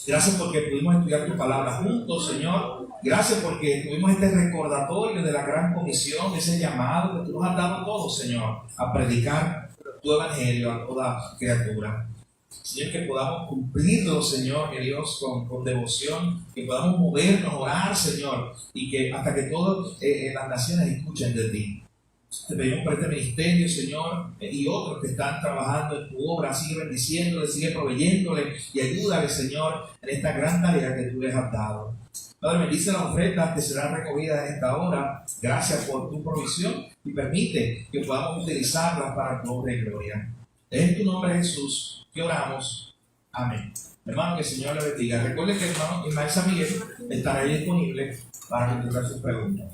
Gracias porque pudimos estudiar tu palabra juntos, Señor. Gracias porque tuvimos este recordatorio de la gran comisión, de ese llamado que tú nos has dado a todos, Señor, a predicar tu evangelio a toda criatura. Señor, que podamos cumplirlo, Señor, mi Dios, con devoción, que podamos movernos, orar, Señor, y que hasta que todas las naciones escuchen de ti. Te pedimos por este ministerio, Señor, y otros que están trabajando en tu obra. Sigue bendiciéndole, sigue proveyéndole y ayúdale, Señor, en esta gran tarea que tú les has dado. Padre, bendice las ofrendas que serán recogidas en esta hora. Gracias por tu provisión y permite que podamos utilizarlas para tu obra y gloria. En tu nombre, Jesús, que oramos. Amén. Hermano, que el Señor le bendiga. Recuerde que el hermano Ismael San Miguel estará ahí disponible para contestar sus preguntas.